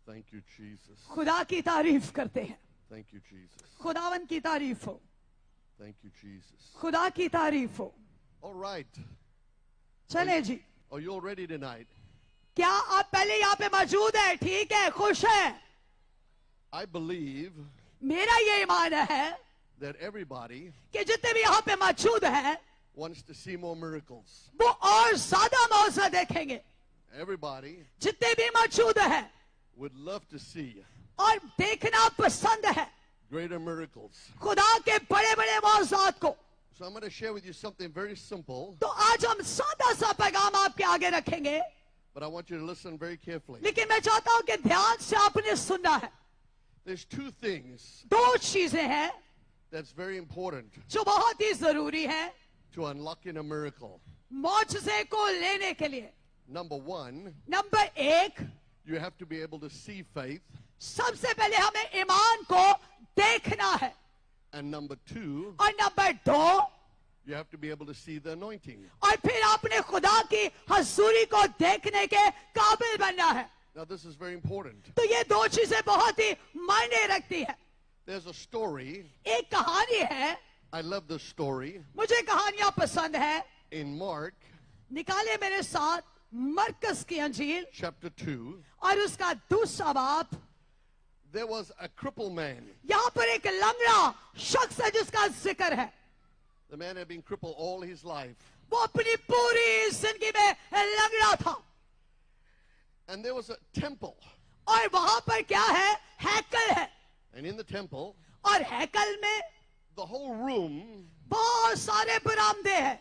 Thank you, Jesus. खुदा की तारीफ करते हैं. Thank you, Jesus. खुदावन की तारीफ हो. Thank you, Jesus. खुदा की तारीफ हो. All right. चले जी. Are you all ready tonight? क्या आप पहले यहाँ पे मौजूद है? ठीक है, खुश है. I believe मेरा ये ईमान है that everybody कि जितने भी यहाँ पे मौजूद हैं wants to see more miracles. वो और ज्यादा मौजा देखेंगे. Everybody जितने भी मौजूद हैं would love to see और देखना पसंद है greater miracles. खुदा के बड़े बड़े मौजूद को. So I'm going to share with you something very simple, तो आज हम सादा सा पैगाम आपके आगे रखेंगे, but I want you to listen very carefully. लेकिन मैं चाहता हूं कि ध्यान से आपने सुनना है. There's two things दो चीजें हैं that's very important जो बहुत ही जरूरी है to unlocking a miracle. मौजज़े को लेने के लिए. Number one, नंबर एक, you have to be able to see faith. सबसे पहले हमें ईमान को देखना है. And number two, और नंबर दो, you have to be able to see the anointing. और फिर आपने खुदा की हजूरी को देखने के काबिल बनना है. Now this is very important. तो ये दो चीजें बहुत ही मायने रखती है. There's a story. एक कहानी है, I love this story. मुझे कहानियां पसंद है. In Mark निकाले मेरे साथ मरकस की अंजील chapter 2, और उसका दूसरा बाप. there was a crippled man. यहाँ पर एक लंगड़ा शख्स है जिसका जिक्र है. The man had been crippled all his life. वो अपनी पूरी जिंदगी में लंगड़ा था. And there was a temple. और वहां पर क्या है? हैकल है. And in the temple, और हैकल में the whole room बहुत सारे बरामदे हैं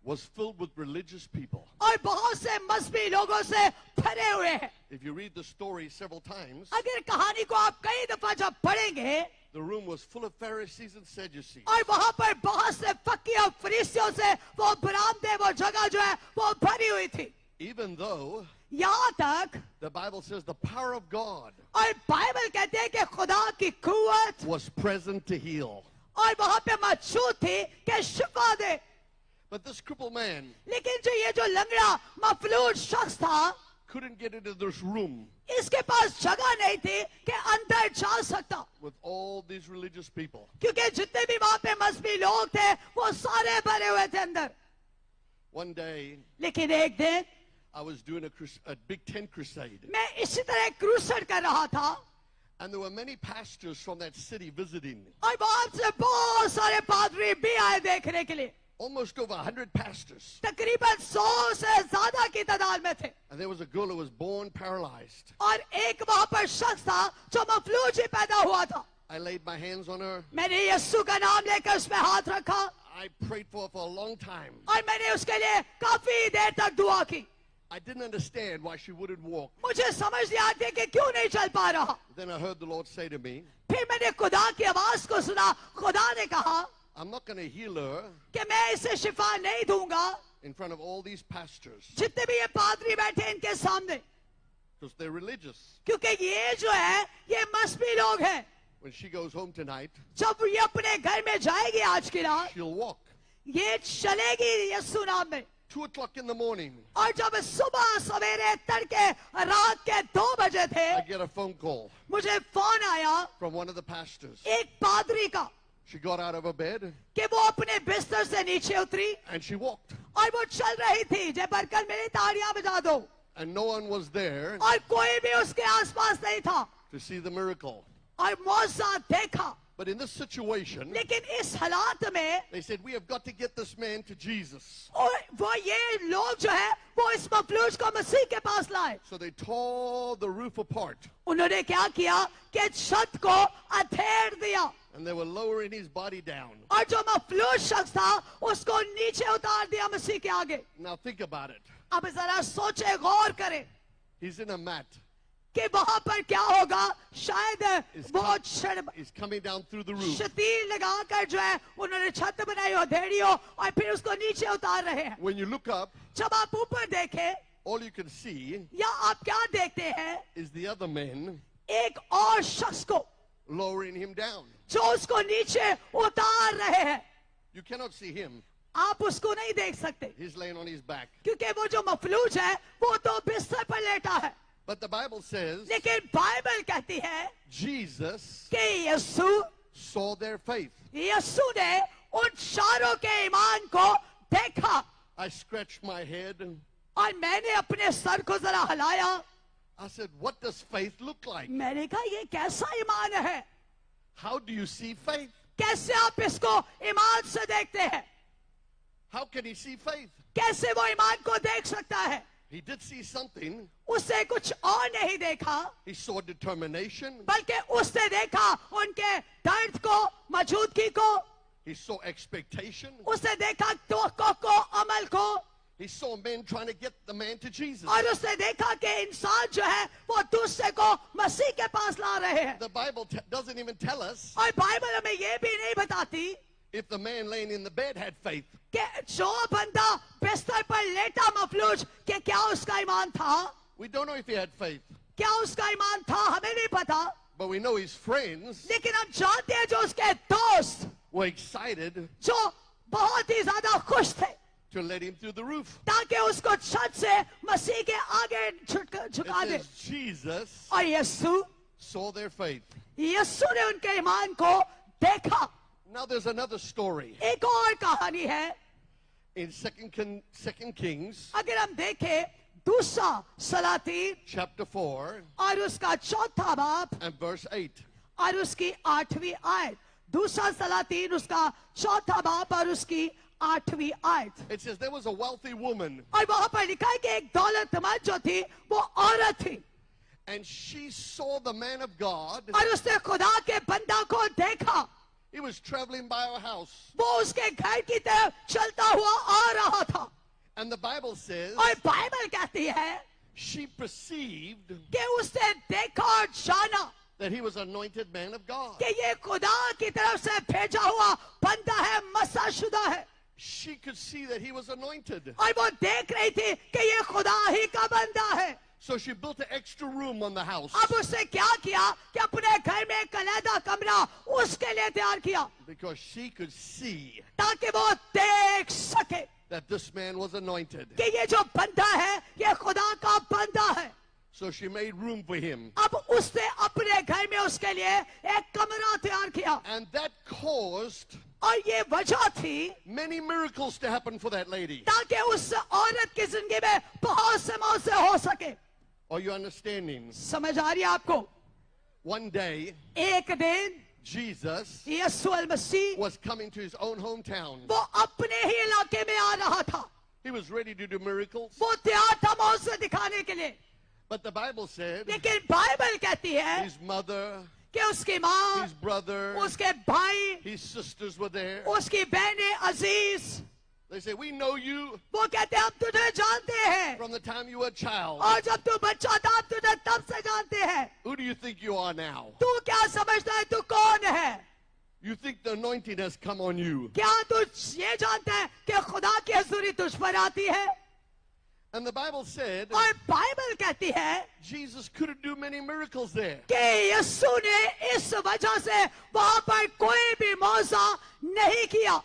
was filled with religious people. और बहुत से मजहबी लोगों से भरे हुए हैं. If you read the story several times, अगर कहानी को आप कई दफा जब पढ़ेंगे the room was full of Pharisees and Sadducees. और वहां पर बहुत से फकी और फरीसियों से वो बरामदे, वो जगह जो है वो भरी हुई थी. Even though यहाँ तक the Bible says the power of God और बाइबल कहते हैं कि खुदा की कुव्वत was present to heal. और वहां पे मौजूद थी कि शिफा दे. But this crippled man लेकिन जो ये जो लंगड़ा मफलूज शख्स था, couldn't get into this room इसके पास जगह नहीं थी कि अंदर जा सकता, with all these religious people. क्योंकि जितने भी वहां पे मजहबी लोग थे वो सारे भरे हुए थे अंदर. One day, लेकिन एक दिन I was doing a big tent crusade. मैं इसी तरह क्रूसेड कर रहा था And there were many pastors from that city visiting. और वहां से बहुत सारे पादरी भी आए देखने के लिए. Almost over 100 pastors. तकरीबन 100 से ज्यादा की तादाद में थे. And there was a girl who was born paralyzed. और एक वहां पर शख्स था जो मफलूज ही पैदा हुआ था. I laid my hands on her. मैंने यीशु का नाम लेकर उस पे हाथ रखा I prayed for her for a long time. और मैंने उसके लिए काफी देर तक दुआ की. I didn't understand why she wouldn't walk. मुझे समझ नहीं आती कि क्यों नहीं चल पा रहा. Then I heard the Lord say to me, फिर मैंने खुदा की आवाज को सुना. खुदा ने कहा I'm not going to heal her कि मैं इसे शिफा नहीं दूंगा in front of all these pastors जितने भी ये पादरी बैठे इनके सामने, because they're religious. क्योंकि ये जो है ये मजहबी लोग हैं. When she goes home tonight, जब ये अपने घर में जाएगी आज की रात, she'll walk. ये चलेगी यीशु नाम में. 2 o'clock in the morning, और जब सुबह सवेरे तड़के रात के 2 बजे थे, I get a phone call मुझे फोन आया from one of the pastors. एक पादरी का She got out of her bed कि वो अपने बिस्तर से नीचे उतरी and she walked. और वो चल रही थी. जय बरकत मेरी ताड़ियां बजा दो. And no one was there और कोई भी उसके आसपास नहीं था to see the miracle. और मौजा देखा. But in this situation, लेकिन इस हालात में they said, we have got to get this man to Jesus. और वो ये लोग जो है वो इस मफलूज को मसीह के पास लाए. So they tore the roof apart उन्होंने क्या किया कि छत को अधेड़ दिया and they were lowering his body down. और जो मफलूज शख्स था उसको नीचे उतार दिया मसीह के आगे. Now think about it. अब जरा सोचे, गौर करें He's in a mat. कि वहां पर क्या होगा. शायद वो He's coming down through the roof. शतीर लगाकर जो है उन्होंने छत बनाई हो, धेड़ी हो और फिर उसको नीचे उतार रहे हैं. When you look up, जब आप ऊपर देखें all you can see या आप क्या देखते हैं? is the other men एक और शख्स को lowering him down. जो उसको नीचे उतार रहे हैं. You cannot see him. आप उसको नहीं देख सकते He's laying on his back. क्योंकि वो जो मफलूज है वो तो बिस्तर पर लेटा है. But the Bible says लेकिन बाइबल कहती है Jesus कि यीशु saw their faith. यीशु ने उन चारों के ईमान को देखा. I scratched my head and और मैंने अपने सर को जरा हिलाया. I said, what does faith look like? मैंने कहा ये कैसा ईमान है? How do you see faith? कैसे आप इसको ईमान से देखते हैं? How can he see faith? कैसे वो ईमान को देख सकता है? He did see something. उससे कुछ और नहीं देखा, He saw determination. बल्कि उसने देखा उनके दर्द को, मौजूदगी को. He saw expectation. उसने देखा तवक्को को, अमल को. He saw men trying to get the man to Jesus. और उसने देखा कि इंसान जो है वो दूसरे को मसीह के पास ला रहे हैं. The Bible doesn't even tell us और बाइबल हमें ये भी नहीं बताती if the man laying in the bed had faith. कि जो बंदा बिस्तर पर लेटा मफलूज कि क्या उसका ईमान था. We don't know if he had faith, क्या उसका ईमान था हमें नहीं पता. but we know his friends लेकिन हम जानते हैं जो उसके दोस्त were excited जो बहुत ही ज्यादा खुश थे to let him through the roof. ताकि उसको छत से मसीह के आगे झुका It दे. says Jesus और यीशु saw their faith. यीशु ने उनके ईमान को देखा. Now there's another story एक और कहानी है. in Second Kings अगर हम देखें दूसरा सलातीन chapter 4 और उसका चौथा बाब and verse 8. और उसकी 8वीं आयत. दूसरा सलातीन उसका चौथा बाब और उसकी 8वीं आयत. It says there was a wealthy woman और वहां पर लिखा है कि एक दौलतमंद जो थी वो औरत थी and she saw the man of God. और उसने खुदा के बंदा को देखा. He was traveling by her house. वो उसके घर की तरफ चलता हुआ आ रहा था. And the Bible says और बाइबल कहती है she perceived कि उसने देखा और जाना that he was anointed man of God. कि ये खुदा की तरफ से भेजा हुआ बंदा है, मसाशुदा है. She could see that he was anointed. और वो देख रही थी कि ये खुदा ही का बंदा है. So she built an extra room on the house अब उसने क्या किया कि अपने घर में एक अलहदा कमरा उसके लिए तैयार किया because she could see ताकि वो देख सके that this man was anointed. कि ये जो बंदा है ये खुदा का बंदा है. So she made room for him. अब उसने अपने घर में उसके लिए एक कमरा तैयार किया And that caused और ये वजह थी many miracles to happen for that lady. ताकि उस औरत की जिंदगी में बहुत से मौसे हो सके. Are you understanding? समझ आ रही है आपको? One day, एक दिन Jesus Yeshu Al Masih was coming to his own hometown. वो अपने ही इलाके में आ रहा था. He was ready to do miracles. वो तैयार था मौसे दिखाने के लिए. But the Bible said लेकिन बाइबल कहती है his mother, कि उसकी माँ, his brother, उसके भाई, his sisters were there. उसकी बहनें अजीज, They say, we know you वो कहते हैं हम तुझे जानते हैं from the time you were a child. और जब तू बच्चा था हम तुझे तब से जानते हैं. Who do you think you are now? तू क्या समझता है तू कौन है? You think the anointing has come on you. क्या तू ये जानता है कि खुदा की हजूरी तुझ पर आती है? And the Bible said और बाइबल कहती है Jesus couldn't do many miracles there. कि यीशु ने इस वजह से वहां पर कोई भी मौजा नहीं किया.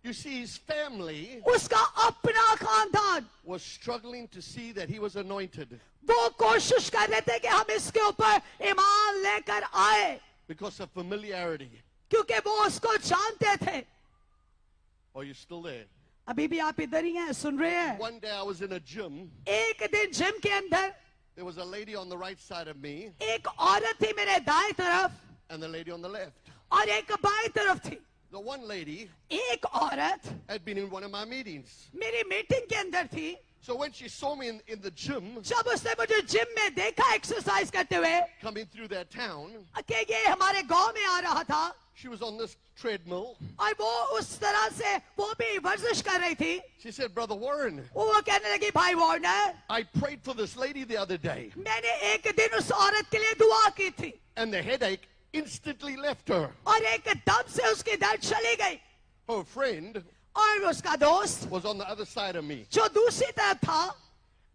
You see, his family उसका अपना खानदान was struggling to see that he was anointed वो कोशिश कर रहे थे कि हम इसके ऊपर ईमान लेकर आए because of familiarity. क्योंकि वो उसको जानते थे. Are you still there? अभी भी आप इधर ही हैं, सुन रहे हैं? One day I was in a gym. एक दिन जिम के अंदर There was a lady on the right side of me एक औरत थी मेरे दाएं तरफ and the lady on the left. और एक बाएं तरफ थी. The one lady एक औरत had been in one of my meetings. मेरी मीटिंग के अंदर थी. So when she saw me in the gym जब उसने मुझे जिम में देखा एक्सरसाइज करते हुए coming through that town, कि ये हमारे गांव में आ रहा था she was on this treadmill. और वो उस तरह से वो भी वर्जिश कर रही थी. She said, Brother Warren, वो कहने लगी भाई Warner I prayed for this lady the other day मैंने एक दिन उस औरत के लिए दुआ की थी and the headache instantly left her. और एकदम से उसकी दर्द चली गई. Her friend और उसका दोस्त was on the other side of me जो दूसरी तरफ था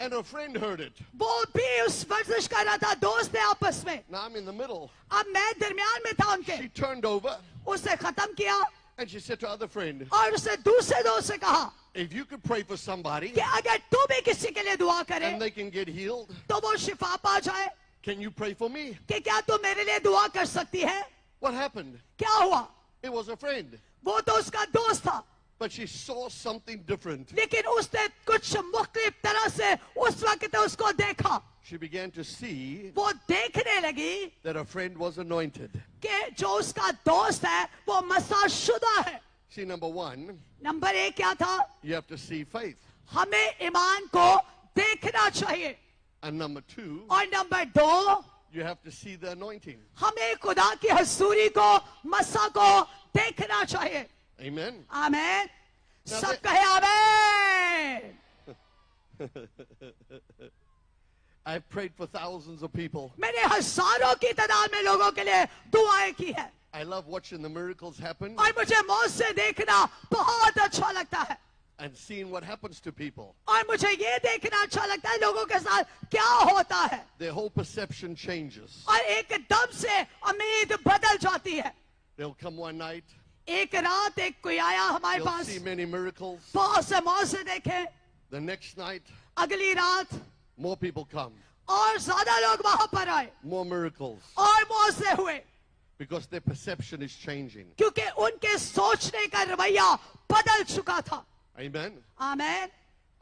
and her friend heard it. वो भी उस वर्जिश कर रहा था. दोस्त थे आपस में. Now I'm in the middle. अब मैं दरमियान में था उनके. She turned over उसने खत्म किया and she said to other friend, और उसने दूसरे दोस्त से कहा If you could pray for somebody कि अगर तू भी किसी के लिए दुआ करे and they can get healed, तो वो शिफा पा जाए, can you pray for me? कि क्या तू मेरे लिए दुआ कर सकती है? What happened? क्या हुआ? It was a friend, वो तो उसका दोस्त था, but she saw something different. लेकिन उसने कुछ मुख्तलिफ तरह से उस वक्त उसको देखा. She began to see वो देखने लगी that her friend was anointed. कि जो उसका दोस्त है वो मसा शुदा है. See, number one, नंबर एक क्या था? you have to see faith. हमें ईमान को देखना चाहिए. And number two, और नंबर दो, you have to see the anointing. हमें खुदा की हजूरी को, मसा को देखना चाहिए. Amen. आमीन. Now सब the- कहे आमीन. I've prayed for thousands of people. मैंने हजारों की तादाद में लोगों के लिए दुआएं की है I love watching the miracles happen और मुझे मौत से देखना बहुत अच्छा लगता है and seeing what happens to people. और मुझे ये देखना अच्छा लगता है लोगों के साथ क्या होता है Their whole perception changes. और एकदम से उम्मीद बदल जाती है. They'll come one night, एक रात एक कोई आया हमारे they'll पास, see many miracles. बहुत से मौत से देखे. The next night, अगली रात more people come, और ज्यादा लोग वहां पर आए more miracles, और मौत से हुए because their perception is changing. क्योंकि उनके सोचने का रवैया बदल चुका था. Amen. आमीन.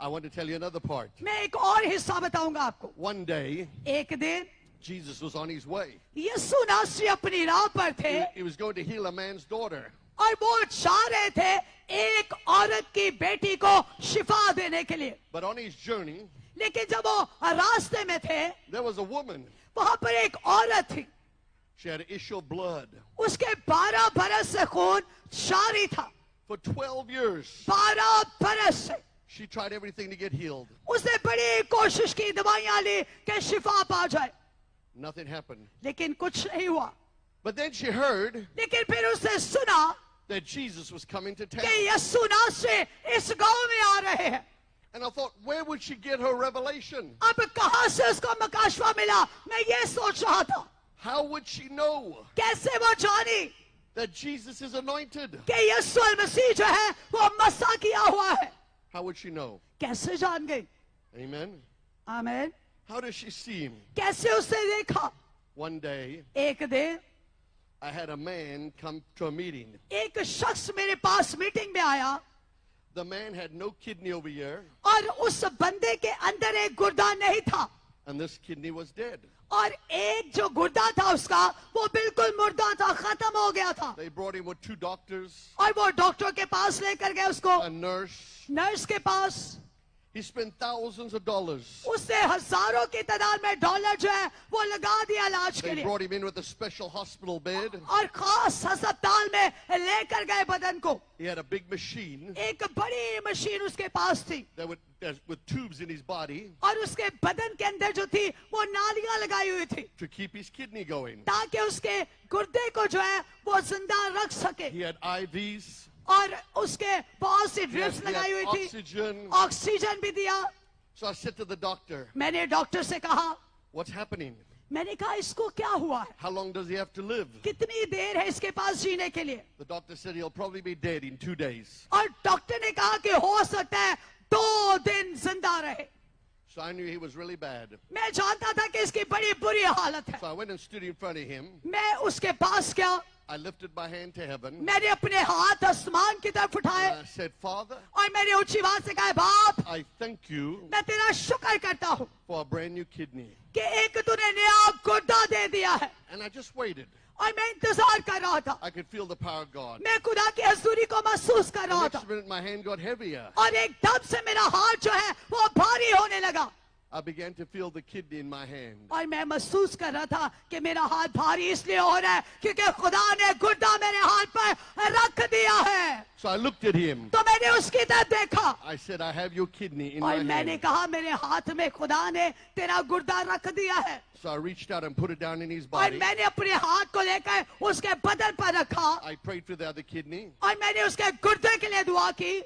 I want to tell you another part. मैं एक और हिस्सा बताऊंगा आपको. One day, एक दिन Jesus was on his way. यीशु नासरी अपनी राह पर थे He was going to heal a man's daughter. और वो जा रहे थे एक औरत की बेटी को शिफा देने के लिए. But on his journey, लेकिन जब वो रास्ते में थे there was a woman. वहां पर एक औरत थी. She had an issue of blood. उसके 12 बरस से खून जारी था. For 12 years, 12 बरस से she tried everything to get healed. उसने बड़ी कोशिश की, दवाइयां ली कि शिफा पा जाए, Nothing happened. लेकिन कुछ नहीं हुआ. But then she heard लेकिन फिर उसने सुना that Jesus was coming to कि town. यीशु नासरी इस गांव में आ रहे हैं. And I thought, where would she get her revelation? अब कहां से उसको मकाशवा मिला, मैं ये सोच रहा था. How would she know कैसे वो जानी that Jesus is anointed? कि यीशु मसीह जो है वो मसा किया हुआ है? How would she know? कैसे जान गई? Amen. आमीन. How does she see him? कैसे उसने देखा? One day, एक दिन I had a man come to a meeting. एक शख्स मेरे पास मीटिंग में आया The man had no kidney over here, और उस बंदे के अंदर एक गुर्दा नहीं था and this kidney was dead. और एक जो गुर्दा था उसका वो बिल्कुल मुर्दा था, खत्म हो गया था. They brought him with 2 doctors, और वो डॉक्टर के पास लेकर गए उसको, a nurse. नर्स के पास. He spent thousands of dollars. उसने हजारों की तादाद में डॉलर जो है वो लगा दिया इलाज के They लिए brought him in with a special hospital bed. और खास अस्पताल में लेकर गए बदन को. He had a big machine एक बड़ी मशीन उसके पास थी with tubes in his body और उसके बदन के अंदर जो थी वो नालियां लगाई हुई थी to keep his kidney going. ताकि उसके गुर्दे को जो है वो जिंदा रख सके. He had IVs. और उसके बहुत सी He had, drips he had लगाई हुई थी, oxygen. ऑक्सीजन भी दिया. So I said to the doctor, मैंने डॉक्टर से कहा, what's happening? मैंने कहा इसको क्या हुआ है, How long does he have to live? कितनी देर है इसके पास जीने के लिए. The doctor said he'll probably be dead in 2 days. और डॉक्टर ने कहा कि हो सकता है 2 दिन जिंदा रहे. So I knew he was really bad. मैं जानता था कि इसकी बड़ी बुरी हालत है. So I went and stood in front of him. मैं उसके पास गया, I lifted my hand to heaven. मैंने अपने हाथ आसमान की तरफ उठाए And I said, Father, और मैंने ऊंची आवाज से कहा, बाप I thank you मैं तेरा शुक्र करता हूँ for a brand new kidney. कि एक तूने नया गुर्दा दे दिया है. And I just waited. और मैं इंतजार कर रहा था, I could feel the power of God. मैं खुदा की हजूरी को महसूस कर The रहा था next minute, my hand got heavier. और एकदम से मेरा हाथ जो है वो भारी होने लगा. I began to feel the kidney in my hand. और मैं महसूस कर रहा था कि मेरा हाथ भारी इसलिए हो रहा है क्योंकि खुदा ने गुर्दा मेरे हाथ पर रख दिया है. So I looked at him. तो मैंने उसकी तरफ देखा I said, I have your kidney in my और मैंने hand. कहा मेरे हाथ में खुदा ने तेरा गुर्दा रख दिया है. So I reached out and put it down in his और body. मैंने अपने हाथ को लेकर उसके बदन पर रखा I prayed for the other kidney. और मैंने उसके गुर्दे के लिए दुआ की.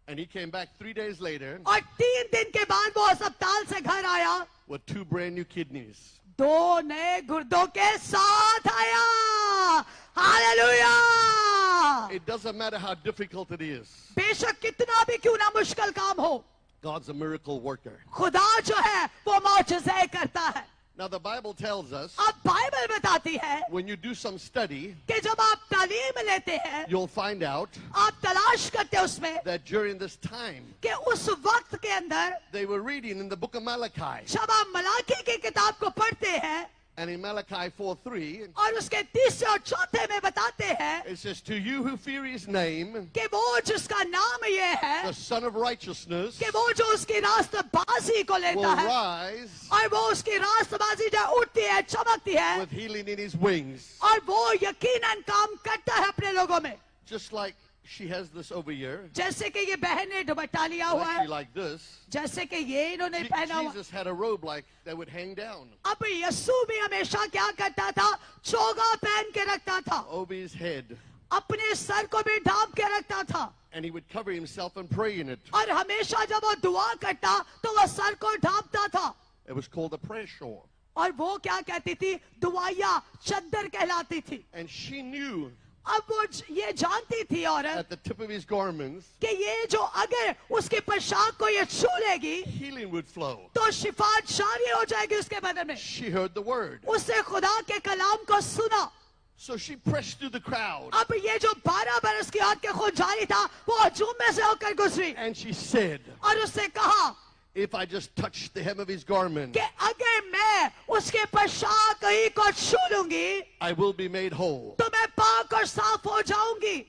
And he came back 3 days later और 3 दिन के बाद वो अस्पताल से घर आया with 2 brand new kidneys. दो नए गुर्दों के साथ आया। Hallelujah. It doesn't matter how difficult it is. बेशक कितना भी क्यों ना मुश्किल काम हो, God's a miracle worker. खुदा जो है वो मौजज़े करता है। Now the Bible tells us अब बाइबल बताती है when you do some study, कि जब आप तालीम लेते हैं, you'll find out आप तलाश करते हैं उसमें that during this time कि उस वक्त के अंदर they were reading in the book of Malachi. जब आप मलाकी की किताब को पढ़ते हैं And in Malachi 4:3, और उसके तीसरे और चौथे में बताते हैं it says, "To you who fear his name, कि वो जिसका नाम ये है the Son of Righteousness कि वो जो उसकी रास्तबाजी को will लेता है rise और वो उसकी रास्तबाजी जो उठती है, चमकती है with healing in his wings." और वो यकीनन काम करता है अपने लोगों में। Just like she has this over here, जैसे कि ये बहन ने दुपट्टा लिया हुआ actually है, like this. जैसे कि ये इन्होंने पहना हुआ। Jesus had a robe like that would hang down अब यीशु भी हमेशा क्या करता था, चोगा पहन के रखता था, over his head, अपने सर को भी ढांप के रखता था and he would cover himself and pray in it. और हमेशा जब वो दुआ करता तो वो सर को ढांपता था। It was called a prayer shawl. और वो क्या कहती थी, दुआया चद्दर कहलाती थी। And she knew अब वो ये जानती थी औरत at the tip of his garments, कि ये जो अगर उसके पोशाक को ये छू लेगी healing would flow. तो शिफा जारी हो जाएगी उसके बदन में। She heard the word. उसने खुदा के कलाम को सुना। So she pressed through the crowd अब ये जो 12 बरस की औरत के खून जारी था वो हजूम में से होकर गुजरी and she said, और उसने कहा "If I just touch the hem of his garment, कि अगर मैं उसके पोशाक ही को छू लूंगी I will be made whole." तो मैं पाक और साफ हो जाऊंगी।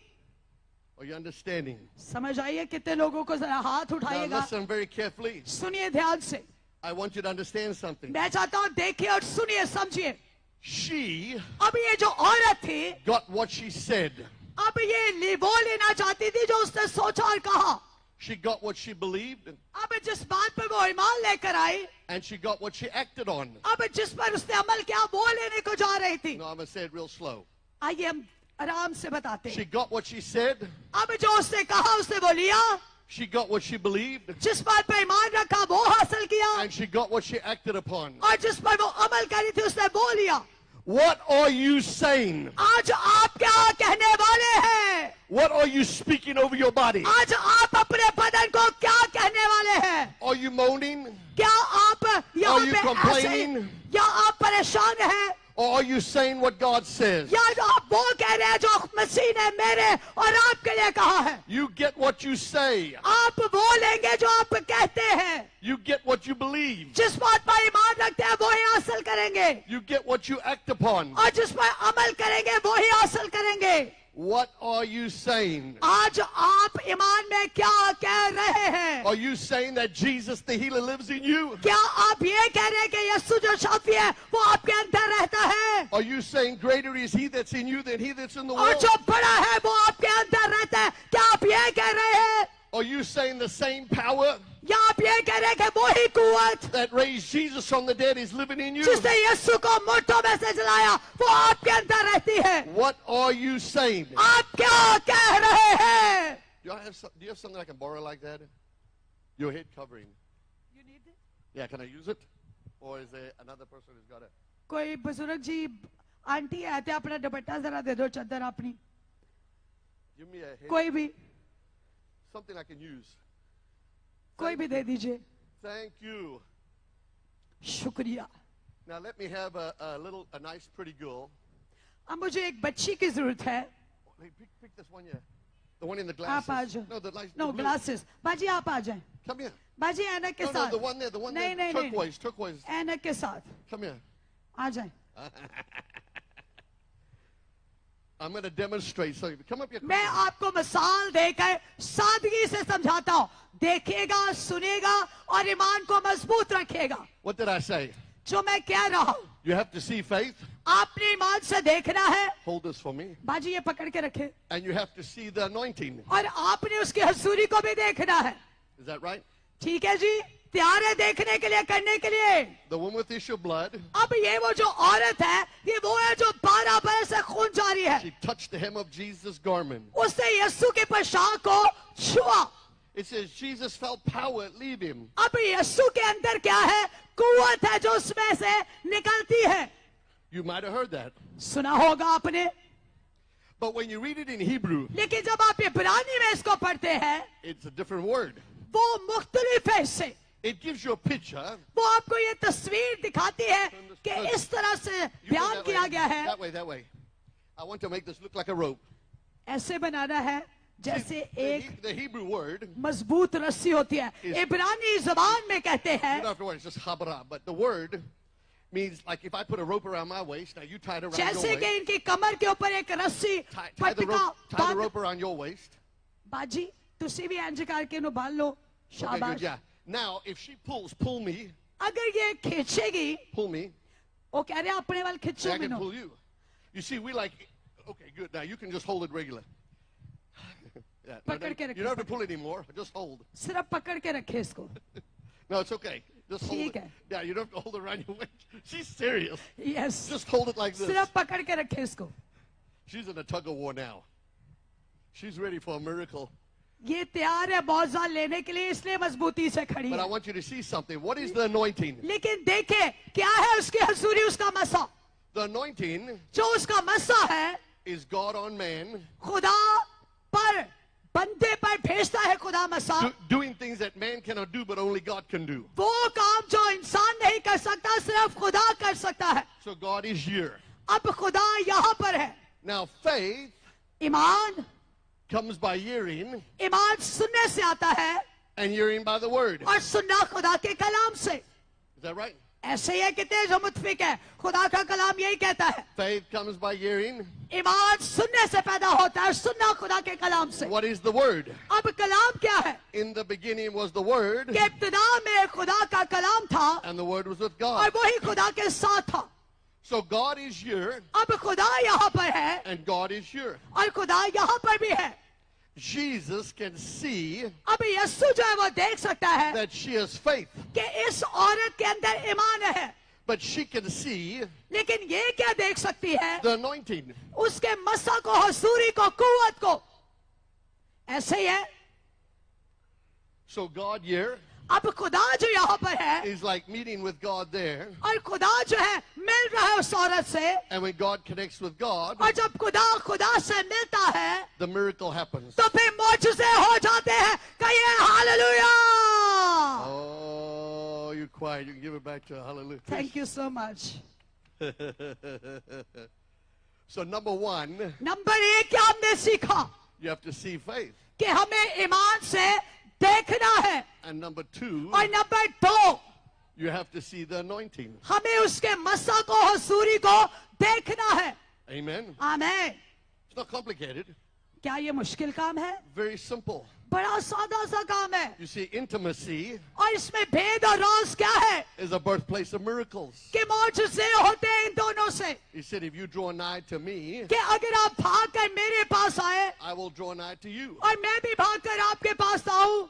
Are you understanding? समझ आइए कितने लोगों को जरा हाथ Now उठाइएगा। listen very carefully. सुनिए ध्यान से, I want you to understand something. मैं चाहता हूं देखिए और सुनिए समझिए। She अब ये जो औरत थी, got what she said. अब ये वो लेना चाहती थी जो उसने सोचा और कहा। She got what she believed, अब जिस बात पर वो ईमान लेकर आई, and she got what she acted on. अब जिस पर उसने अमल किया वो लेने को जा रही थी। No, I'm going to say it real slow. आइए हम आराम से बताते She हैं। got what she said. अब जो उसने कहा उसने वो लिया, She got what she believed, जिस बात पर ईमान रखा वो हासिल किया and she got what she acted upon. और जिस पर वो अमल करी थी उसने वो लिया। What are you saying? आज आप क्या कहने वाले हैं? What are you speaking over your body? आज आप अपने बदन को क्या कहने वाले हैं? Are you moaning? क्या आप यहाँ Are you पे ऐसे complaining? या आप परेशान हैं Or are you saying what God says? या जो आप वो कह रहे हैं जो मसीह ने मेरे और आपके लिए कहा है? You get what you say. आप वो लेंगे जो आप कहते हैं। You get what you believe. जिस बात पर ईमान रखते हैं वो ही हासिल करेंगे You get what you act upon. और जिस पर अमल करेंगे वो ही हासिल करेंगे। What are you saying? आज आप ईमान में क्या कह रहे हैं? Are you saying that Jesus the healer lives in you? क्या आप ये कह रहे हैं कि यीशु जो शाफी है वो आपके अंदर रहता है? Are you saying greater is he that's in you than he that's in the और world? जो बड़ा है वो आपके अंदर रहता है? क्या आप ये कह रहे हैं? Are you saying the same power या आप ये कह रहे हैं कि वो ही कुव्वत that raised Jesus from the dead is living in you? जिसने यीशु को मुर्दों में से जलाया वो आपके अंदर रहती है? What are you saying? आप क्या कह रहे हैं? Do you have something I can borrow like that? Your head covering. Yeah, can I use it? Or is there another person who's got it? कोई बुजुर्ग जी आंटी आते अपना दुपट्टा जरा दे दो, चद्दर अपनी, Give me a head. कोई भी Something I can use. कोई भी दे दीजिए। Thank you. शुक्रिया। Now let me have a nice pretty girl. अब मुझे एक बच्ची की जरूरत है। Hey, pick this one here. The one in the आप आ glasses. जाओ। No, the light. No glasses. बाजी आप आ जाएं। Come here. बाजी ऐनक के No, no, साथ। the one there, the one नहीं there. नहीं नहीं, Turquoise, turquoise. ऐनक के साथ Come here. आ जाएं। I'm going to demonstrate. So come up here. मैं आपको मिसाल देकर सादगी से समझाता हूँ। देखिएगा, सुनेगा और ईमान को मजबूत रखिएगा। What did I say? जो मैं कह रहा हूँ, You have to see faith. आपने ईमान से देखना है। Hold this for me. बाजी ये पकड़ के रखे। And you have to see the anointing. और आपने उसकी हजूरी को भी देखना है। Is that right? ठीक है जी, तैयार है देखने के लिए, करने के लिए? The woman with the issue of blood, अब ये वो जो औरत है, ये वो है जो 12 बरस से खून जारी है। she touched the hem of Jesus' garment. उसने यीशु के पोशाक को छुआ। It says Jesus felt power leave him. अब यीशु के अंदर क्या है? कुव्वत है जो उसमें से निकलती है। You might have heard that. सुना होगा आपने, But when you read it in Hebrew, लेकिन जब आप इब्रानी में इसको पढ़ते हैं it's a different word. वो मुख्तलिफ है इससे। It gives you a picture. वो आपको ये तस्वीर दिखाती है कि इस तरह से You go बयान that किया way, गया है। that way, that way. I want to make this look like a rope. ऐसे बनाना है जैसे एक The Hebrew word, मजबूत रस्सी होती है। इब्रानी जबान में कहते you हैं don't have to worry, it's just habara. But the word means like if I put a rope around my waist, now you tie it around your जैसे कि waist. इनकी कमर के ऊपर एक रस्सी Tie the पटका rope, rope around your waist. बाजी तुसी भी इंज करके नु बांध लो। Okay, good, शाबाश। yeah. Now, if she pull me, अगर ये खींचेगी, pull me, वो कह रहे हैं अपने वाल see, खींचो I can मैंने। pull you. You see, we like, okay, good. Now you can just hold it regular. Yeah, no, पकड़ के you don't have to pull anymore. Just hold. सिर्फ पकड़ के रखे इसको। No, it's okay. Just hold ठीक it. है। Yeah, you don't have to hold it around your waist. She's serious. Yes, Just hold it like this. सिर्फ पकड़ के रखे इसको। She's in a tug of war now. She's ready for a miracle. ये तैयार है मौजा लेने के लिए, इसलिए मजबूती से खड़ी But I है। want you to see something. What is the anointing? लेकिन देखे क्या है उसकी हजूरी, उसका मसा। The anointing जो उसका मसा है is God on man, खुदा पर, बंदे पर भेजता है खुदा मसा। doing things that man cannot do, but only God can do. वो काम जो इंसान नहीं कर सकता सिर्फ खुदा कर सकता है। So God is here. अब खुदा यहाँ पर है। Now faith Iman, comes by hearing, ईमान सुनने से आता है and hearing by the word. और सुनना खुदा के कलाम से। Is that right? ऐसे ही है कि तेज और मुतफिक है, खुदा का कलाम यही कहता है। Faith comes by hearing. ईमान सुनने से पैदा होता है, सुनना खुदा के कलाम से। What is the word? अब कलाम क्या है? In the beginning was the word, कि इब्तिदा में खुदा का कलाम था and the word was with और God. वही खुदा के साथ था। So God is here, अब खुदा यहाँ पर है and God is here. और खुदा यहाँ पर भी है। Jesus can see अब यीशु जो है वो देख सकता है that she has faith, कि इस औरत के अंदर ईमान है, but she can see लेकिन ये क्या देख सकती है? the anointing. उसके मसा को, हसूरी को, कुव्वत को। ऐसे ही है। So God here अब खुदा जो यहाँ पर है is like meeting with God there, और खुदा जो है मिल रहा है उस औरत से, and when God connects with God, और जब खुदा खुदा से मिलता है the miracle happens. तो फिर मौजूज़े हो जाते हैं। कहिए hallelujah. Oh, you're quiet. You can give it back to her. Hallelujah. Thank you so much. So number one, number एक क्या हमने सीखा? you have to see faith. कि हमें ईमान से देखना है, And number two, और नंबर दो you have to see the anointing. हमें उसके मसा को, हसूरी को देखना है। Amen. आमीन। It's not complicated. क्या ये मुश्किल काम है? Very simple. बड़ा सादा सा काम है। You see, intimacy और इसमें भेद और राज क्या है? is a birthplace of miracles. कि मौजूज़े होते हैं इन दोनों से। He said, if you draw nigh to me, कि अगर आप भाग कर मेरे पास आए I will draw nigh to you. और मैं भी भाग कर आपके पास आऊं,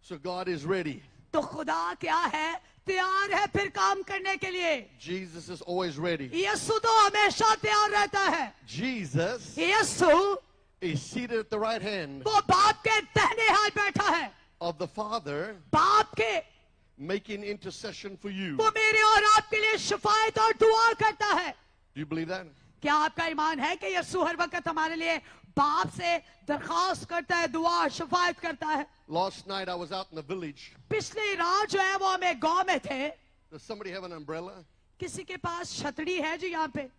So God is ready. तो खुदा क्या है? तैयार है फिर काम करने के लिए। Jesus is always ready. यीशु तो हमेशा तैयार रहता है। Jesus Yeshu is seated at the right hand वो बाप के दाहिने हाथ बैठा है। of the Father, बाप के, making intercession for you. वो मेरे और आपके लिए शिफायत और दुआ करता है। Do you believe that? क्या आपका ईमान है कि यीशु हर वक्त हमारे लिए बाप से दरखास्त करता है, दुआ शिफायत करता है? Last night I was out in the village. पिछली रात जो है वो हमें गांव में थे। Does somebody have an umbrella? किसी के पास छतरी है जी? यहाँ पे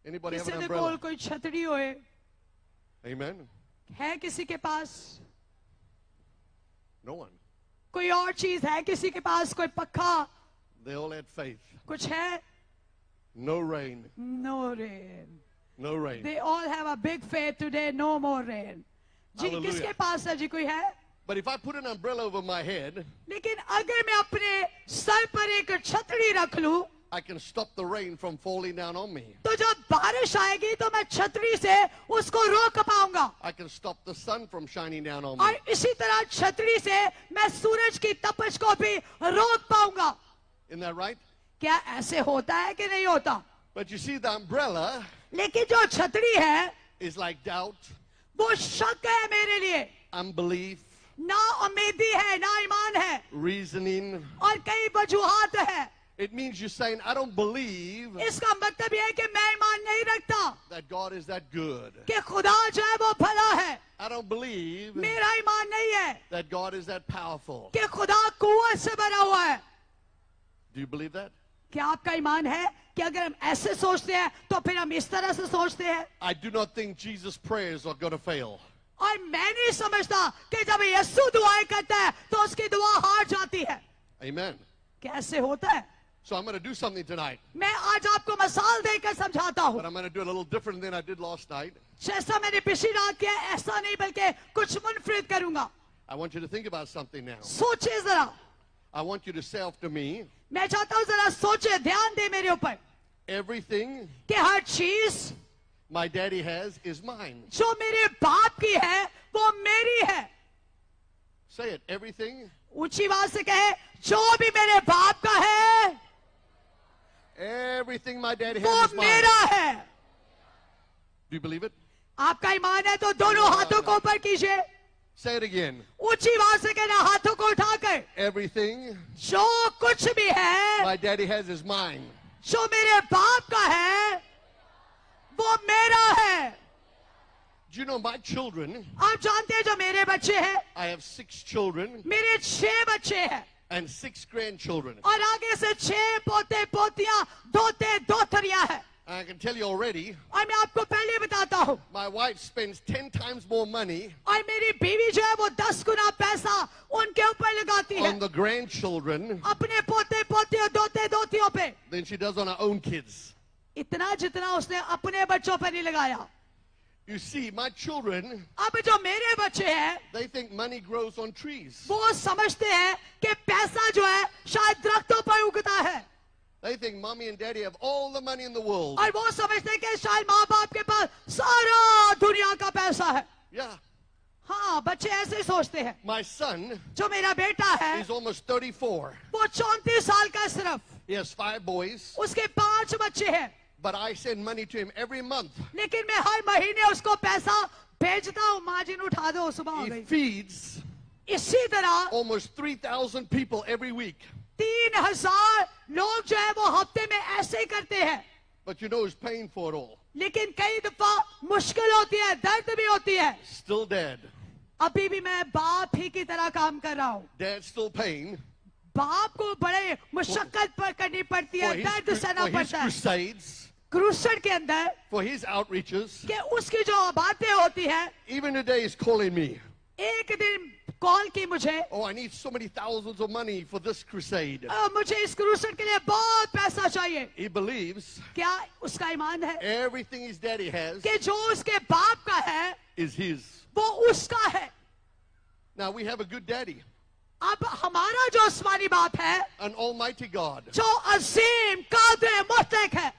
Anybody have किसी an के कोल umbrella? कोई छतरी होए Amen. है? किसी के पास No one. कोई और चीज है? किसी के पास कोई पक्का They all had faith. कुछ है? No rain. No rain. No rain. They all have a big faith today. No more rain. Ji Hallelujah. किसके पास है जी? कोई है? But if I put an umbrella over my head, लेकिन अगर मैं अपने सर पर एक छतरी रख लूं I can stop the rain from falling down on me. तो जब बारिश आएगी तो मैं छतरी से उसको रोक पाऊंगा, I can stop the sun from shining down on और me. इसी तरह छतरी से मैं सूरज की तपश को भी रोक पाऊंगा। Isn't that right? क्या ऐसे होता है कि नहीं होता? But you see, the umbrella लेकिन जो छतरी है is like doubt, वो शक है मेरे लिए, unbelief, ना उम्मीदी है, ना ईमान है, reasoning. और कई वजूहात है। It means you're saying, I don't believe इसका मतलब यह है कि मैं ईमान नहीं रखता that God is that good. कि खुदा जो है वो भला है। I don't believe मेरा ईमान नहीं है that God is that powerful. कि खुदा कुव्वत से भरा हुआ है। Do you believe that? क्या आपका ईमान है कि अगर हम ऐसे सोचते हैं तो फिर हम इस तरह से सोचते हैं? I do not think Jesus' prayers are going to fail. और मैं नहीं समझता कि जब यीशु दुआएं करता है तो उसकी दुआ हार जाती है। Amen. कैसे होता है? So I'm going to do something tonight, मैं आज आपको मिसाल देकर समझाता हूँ। but I'm going to do it a little different than I did last night. जैसा मैंने पिछली रात किया ऐसा नहीं बल्कि कुछ मुनफरिद करूंगा। I want you to think about something now. सोचिए जरा, I want you to say after me, मैं चाहता हूँ जरा सोचिए, ध्यान दे मेरे ऊपर everything कि हर चीज my daddy has is mine. जो मेरे बाप की है वो मेरी है। Say it. Everything, ऊंची आवाज से कहे, जो भी मेरे बाप का है everything my daddy वो has is mine. मेरा है। Do you believe it? आपका ईमान है तो दोनों हाथों को ऊपर कीजिए। Say it again. ऊंची आवाज से कहना, हाथों को उठाकर, Everything जो कुछ भी है my daddy has is mine. जो मेरे बाप का है वो मेरा है। Do you know my children? आप जानते हैं जो मेरे बच्चे हैं, I have 6 children मेरे 6 बच्चे हैं and 6 grandchildren. और आगे से 6 पोते पोतियां दोते दोतरियां हैं। I can tell you already, और मैं आपको पहले बताता हूँ, my wife spends 10 times more money और मेरी बीवी जो है वो 10 गुना पैसा उनके ऊपर लगाती है, on the grandchildren अपने पोते पोतियों दोते दोतियों पे, than she does on her own kids. इतना जितना उसने अपने बच्चों पर नहीं लगाया। You see, my children, अब जो मेरे बच्चे हैं they think money grows on trees. वो समझते हैं कि पैसा जो है शायद दरख्तों पर उगता है, They think mommy and daddy have all the money in the world. और वो समझते हैं कि शायद माँ बाप के पास सारा दुनिया का पैसा है। Yeah. हाँ, बच्चे ऐसे ही सोचते हैं। My son जो मेरा बेटा है is almost 34. वो 34 साल का है सिर्फ, He has 5 boys, उसके 5 बच्चे हैं, but I send money to him every month. लेकिन मैं हर महीने उसको पैसा भेजता हूँ। मार्जिन उठा दो, सुबह हो He गई। feeds इसी तरह almost 3,000 people every week. 3000 लोग जो है वो हफ्ते में ऐसे ही करते हैं। But you know who's paying for it all? लेकिन कई दफा मुश्किल होती है, दर्द भी होती है। Still dad. अभी भी मैं बाप ही की तरह काम कर रहा हूँ। Dad's still paying बाप को बड़े मुशक्कत पर करनी पड़ती है, दर्द सहना for his पड़ता है। crusades, क्रूसड के अंदर for his outreaches. कि उसकी जो बातें होती है, Even today he's calling me. एक दिन कॉल की मुझे, Oh, I need so many thousands of money for this crusade. मुझे इस क्रूसड के लिए बहुत पैसा चाहिए। He believes क्या उसका ईमान है everything his daddy has कि जो उसके बाप का है is his. वो उसका है? Now we have a good daddy, अब हमारा जो आसमानी बाप है, an almighty God. जो अजीम कादिर मुतलक है,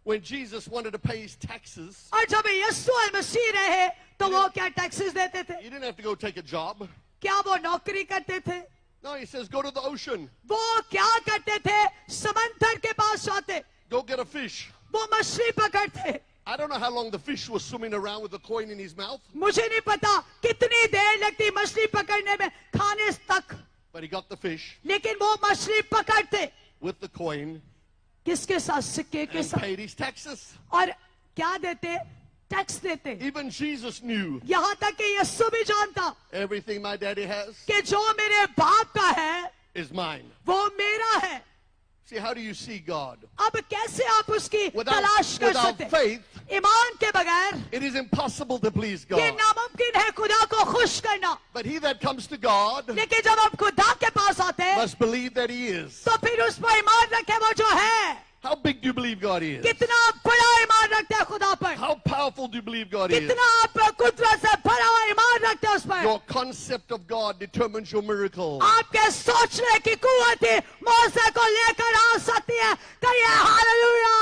When Jesus wanted to pay his taxes, और जब यीशु मसीह रहे तो वो क्या टैक्सेस देते थे? he didn't have to go take a job. क्या वो नौकरी करते थे? No, he says, go to the ocean, वो क्या करते थे? समंदर के पास जाते, go get a fish. वो मछली पकड़ते। I don't know how long the fish was swimming around with the coin in his mouth, मुझे नहीं पता कितनी देर लगती मछली पकड़ने में, खाने तक, but he got the fish लेकिन वो मछली पकड़ते with the coin किसके साथ? सिक्के के and साथ। paid his taxes. और क्या देते? टैक्स देते। Even Jesus knew यहाँ तक कि यीशु भी जानता everything my daddy has कि जो मेरे बाप का है is mine. वो मेरा है। See, how do you see God? अब कैसे आप उसकी Without, तलाश कर without सकते? faith, ईमान के बगैर it is impossible to please ये God. नामुमकिन है खुदा को खुश करना। But he that comes to God लेकिन जब आप खुदा के पास आते हैं must believe that he is. तो फिर उस पर ईमान रखे वो जो है। How big do you believe God is? कितना बड़ा ईमान रखते हैं खुदा पर, How powerful do you believe God is? कितना आप कुदरत से भरा हुआ ईमान रखते हैं उस पर। Your concept of God determines your miracle. आपके सोचने की कुव्वत ही मौसे को लेकर आ सकती है। कहिए hallelujah.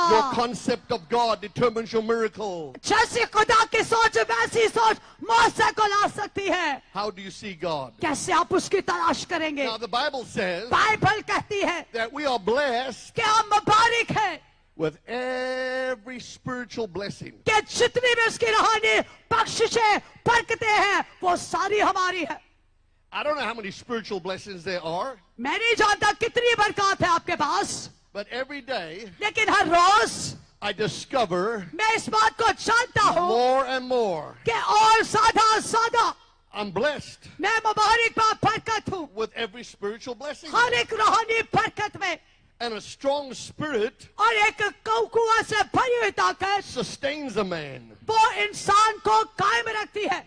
Your concept of God determines your miracle. जैसी खुदा की सोच वैसी सोच मौसे को ला सकती है। How do you see God? कैसे आप उसकी तलाश करेंगे? Now the Bible says Bible कहती है that we are blessed कि हम मुबारक हैं with every spiritual blessing. कि जितनी भी उसकी रूहानी बख्शिशें बरकतें हैं वो सारी हमारी है. I don't know how many spiritual blessings there are, मैं नहीं जानता कितनी बरकत है आपके पास, but every day लेकिन हर रोज I discover मैं इस बात को जानता हूँ more and more कि और ज्यादा ज्यादा I'm blessed मैं मुबारक बरकत हूँ with every spiritual blessing. हर एक रूहानी बरकत में. And a strong spirit और एक कुआं से भरी हुई ताकत sustains a man. वो इंसान को कायम रखती है.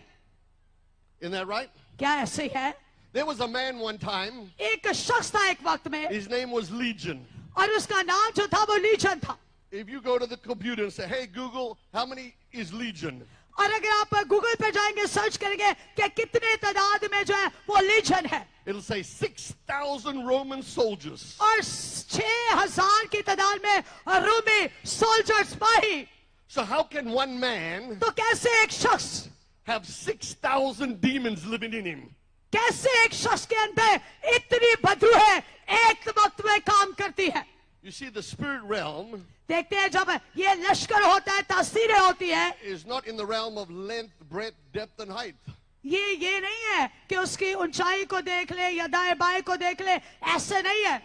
Isn't that right? क्या ऐसे ही है? There was a man one time, एक शख्स था एक वक्त में his name was Legion. और उसका नाम जो था वो लीजन था. If you go to the computer and say, hey Google, how many is Legion? और अगर आप गूगल पे जाएंगे सर्च करेंगे कि कितने तादाद में जो है वो लीजन है, It'll say 6,000 Roman soldiers. और 6,000 की तादाद में रोमी सोल्जर सिपाही. So how can one man तो कैसे एक शख्स, have 6,000 demons living in him? कैसे एक शख्स के अंदर इतनी बदबू है एक वक्त में काम करती है? You see, the spirit realm देखते हैं जब ये लश्कर होता है, तासीरें होती है, is not in the realm of length, breadth, depth, and height. ये नहीं है कि उसकी ऊंचाई को देख ले या दाएं बाएं को देख ले, ऐसे नहीं है.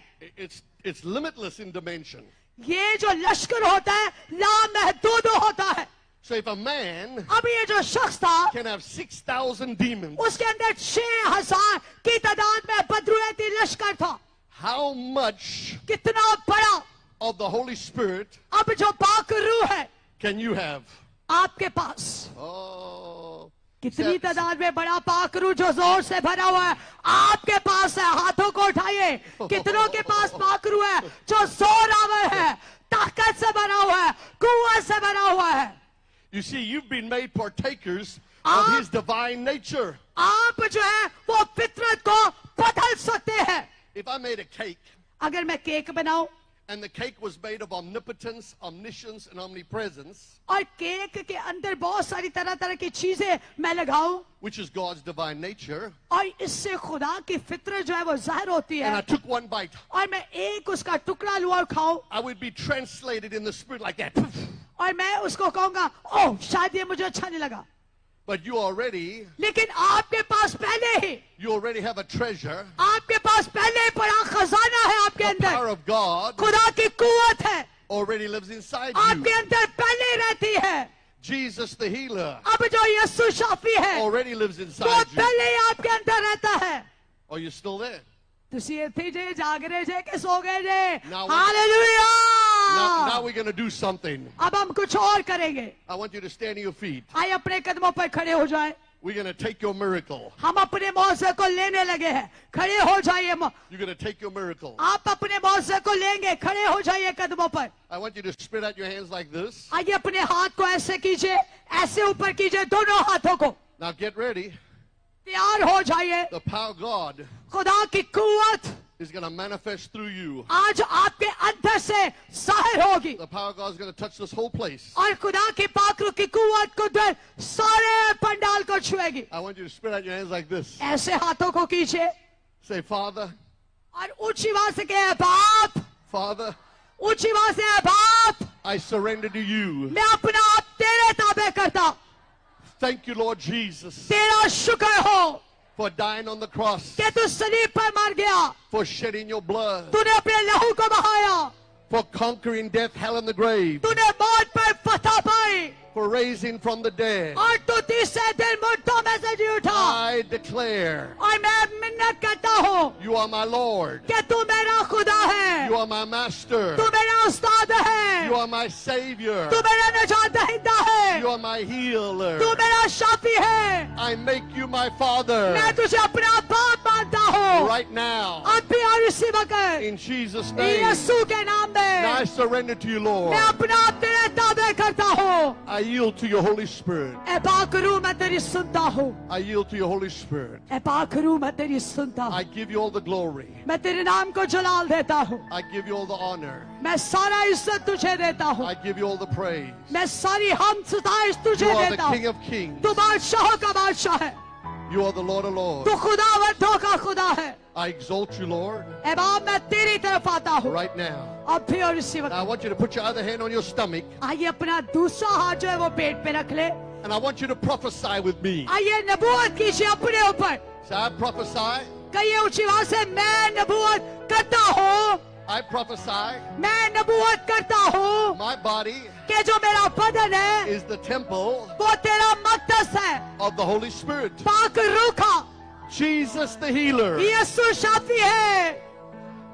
It's limitless in dimension. ये जो लश्कर होता है लामहदूद होता है. So if a man अब ये जो शख्स था can have 6,000 demons, उसके अंदर 6,000 की तादाद में बदरूहती लश्कर था. how much कितना बड़ा of the Holy Spirit अब जो पाक रूह है can you have? आपके पास? Oh, कितनी तादाद में बड़ा पाक रूह जो जोर से भरा हुआ है आपके पास है? हाथों को उठाइए. कितनों के पास पाक रूह है जो जोर आवर है, ताकत से भरा हुआ है, कुआं से भरा हुआ है? you see, you've been made partakers of His divine nature. आप जो है वो फितरत को बदल सकते हैं. If I made a cake अगर मैं केक बनाऊं and the cake was made of omnipotence, omniscience, and omnipresence, और केक के अंदर बहुत सारी तरह तरह की चीजें मैं लगाऊं, which is God's divine nature, और इससे खुदा की फितरत जो है वो जाहिर होती and I है, took one bite, और मैं एक उसका टुकड़ा लूं और खाऊं, I would be translated in the spirit like that. और मैं उसको कहूंगा ओह शायद ये मुझे अच्छा नहीं लगा. But you already आपके पास पहले ही, you already have a treasure. आपके पास पहले ही बड़ा खजाना है. आपके The अंदर power of God खुदा की कुव्वत है, already lives inside आपके you. अंदर पहले ही रहती है. Jesus the healer अब जो यीशु शाफी है already lives वो inside you. पहले ही आपके अंदर रहता है. Are you still there? तुसी इत्थे जे जाग रहे जे कि सो गए जे? Now hallelujah. Now we're going to do something. अब हम कुछ और करेंगे. I want you to stand on your feet. आइए अपने कदमों पर खड़े हो जाएं. We're going to take your miracle. हम अपने मौजे को लेने लगे हैं. खड़े हो जाइए. You're going to take your miracle. आप अपने मौजे को लेंगे. खड़े हो जाइए कदमों पर. I want you to spread out your hands like this. आइए अपने हाथ को ऐसे कीजिए, ऐसे ऊपर कीजिए दोनों हाथों को. Now get ready. तैयार हो जाइए. The power of God खुदा की कुव्वत is going to manifest through you. आज आपके अंदर से जाहिर होगी. The power of God is going to touch this whole place. और खुदा की पाकरू की कुव्वत को दर सारे पंडाल को छुएगी. I want you to spread out your hands like this. ऐसे हाथों को कीजिए Say, Father, और ऊंची आवाज से कहे बाप. Father, ऊंची आवाज से बाप, I surrender to you. मैं अपना आप तेरे ताबे करता. Thank you, Lord Jesus, तेरा शुक्र हो for dying on the cross, कि तू सलीब पर मर गया. for shedding your blood, तूने अपने लहू को बहाया. for conquering death, hell, and the grave, तूने मौत पर फतह पाई. for raising from the dead. और तू तीसरे दिन मुर्दों में से जी उठा. I declare और मैं मिन्नत करता हूँ you are my Lord. कि तू मेरा खुदा है. You are my master. तू मेरा उस्ताद है. You are my savior. तू मेरा निजात दहिंदा है. You are my healer. तू मेरा शाफी है. I make you my father मैं तुझे अपना बाप मानता हूँ. right now अब भी और इसी वक्त in Jesus' name. यीशु के नाम And I में surrender to you, Lord. मैं अपना आप तेरे ताबे करता हूँ. I yield to your Holy Spirit. ऐ पाकरू मैं तेरी सुनता हूँ. I yield to your Holy Spirit. ऐ पाकरू मैं तेरी सुनता हूँ. I give you all the glory. मैं तेरे नाम को जलाल देता हूँ. I give you all the honor. मैं सारा इज्जत तुझे देता हूँ. I give you all the praise. मैं सारी हम सताइश You तुझे are the देता King हूँ. of Kings. तू बादशाहों का बादशाह है. You are the Lord of तू Lords. खुदावंदों का खुदा है. I exalt you, Lord. ऐ बाप मैं तेरी तरफ आता हूँ right now. अभी और इसी Now I वक्त। want you to put your other hand on your stomach, आइए अपना दूसरा हाथ जो है वो पेट पे रख ले। and I want you to prophesy with me. आइए नबूवत कीजिए अपने ऊपर। So I prophesy, कहिए ऊंची आवाज से, मैं नबूवत करता हूँ, I prophesy, मैं नबूवत करता हूँ my body कि जो मेरा बदन है is the temple वो तेरा मक़दस है, of the Holy Spirit. पाक रूह का। Jesus the healer. यीशु शाफी है,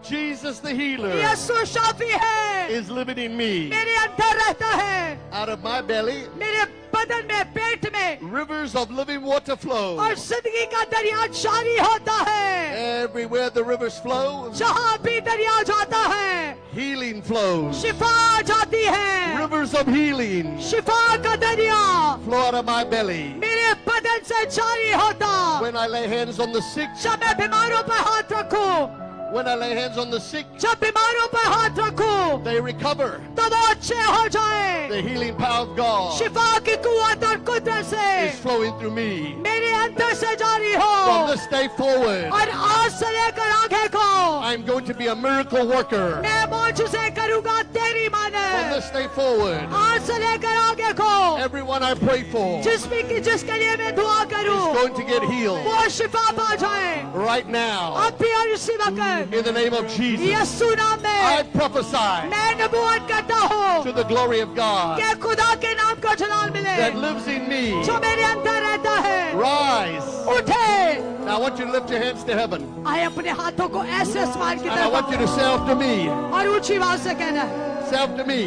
Jesus the healer यीशु शाफी है, is living in me. मेरे अंदर रहता है, Out of my belly, मेरे बदन में, पेट में, rivers of living water flow. और जिंदगी का दरिया जारी होता है। Everywhere the rivers flow, जहाँ भी दरिया जाता है healing flows. शिफा जाती है। Rivers of healing शिफा का दरिया flow out of my belly. मेरे बदन से जारी होता। When I lay hands on the sick, जब मैं बीमारों पर हाथ रखूं, when I lay hands on the sick, जब बीमारों पर हाथ रखूं, they recover. तो वो अच्छे हो जाए। The healing power of God शिफा की कुव्वत और कुदरत से is flowing through me. मेरे अंदर से जारी From हो। this day forward, और आज से लेकर आगे को I'm going to be a miracle worker. मैं मौजूज़े करूंगा तेरी From माने। this day forward, आज से लेकर आगे को everyone I pray for is जिसके लिए मैं दुआ करूं going to get healed वो शिफा पा जाए right now. अब भी और इसी वक्त In the name of Jesus, यीशु नाम I में prophesy मैं नबूवत करता हूँ to the glory of God कि खुदा के नाम को जलाल मिले that lives in me. जो मेरे अंदर रहता है। Rise. उठे। Now I want you to lift your hands to heaven. आए अपने हाथों को ऐसे आसमान की And I want you to तरफ say after me. और ऊंची आवाज से कहना है, Say after me.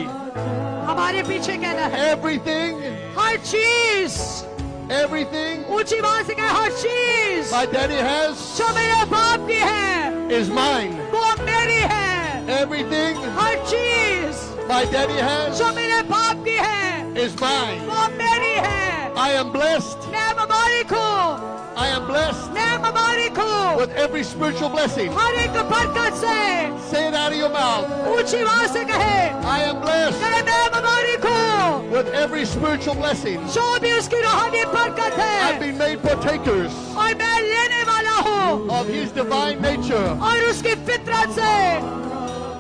हमारे पीछे कहना है, Everything, हर चीज। everything ऊंची आवाज से कहे, हर चीज my daddy has जो मेरे बाप की है is mine. वो मेरी है। Everything हर चीज my daddy has जो मेरे बाप की है is mine. वो मेरी है। I am blessed. मैं मुबारक हूँ, I am blessed मैं मुबारक हूँ with every spiritual blessing. हर एक बरकत से। Say it out of your mouth. ऊंची आवाज से कहे, I am blessed कहे मैं मुबारक हूँ with every spiritual blessing. जो भी उसकी रूहानी बरकत I've है, been made partakers और मैं लेने वाला हूँ of his divine nature. और उसकी फितरत से,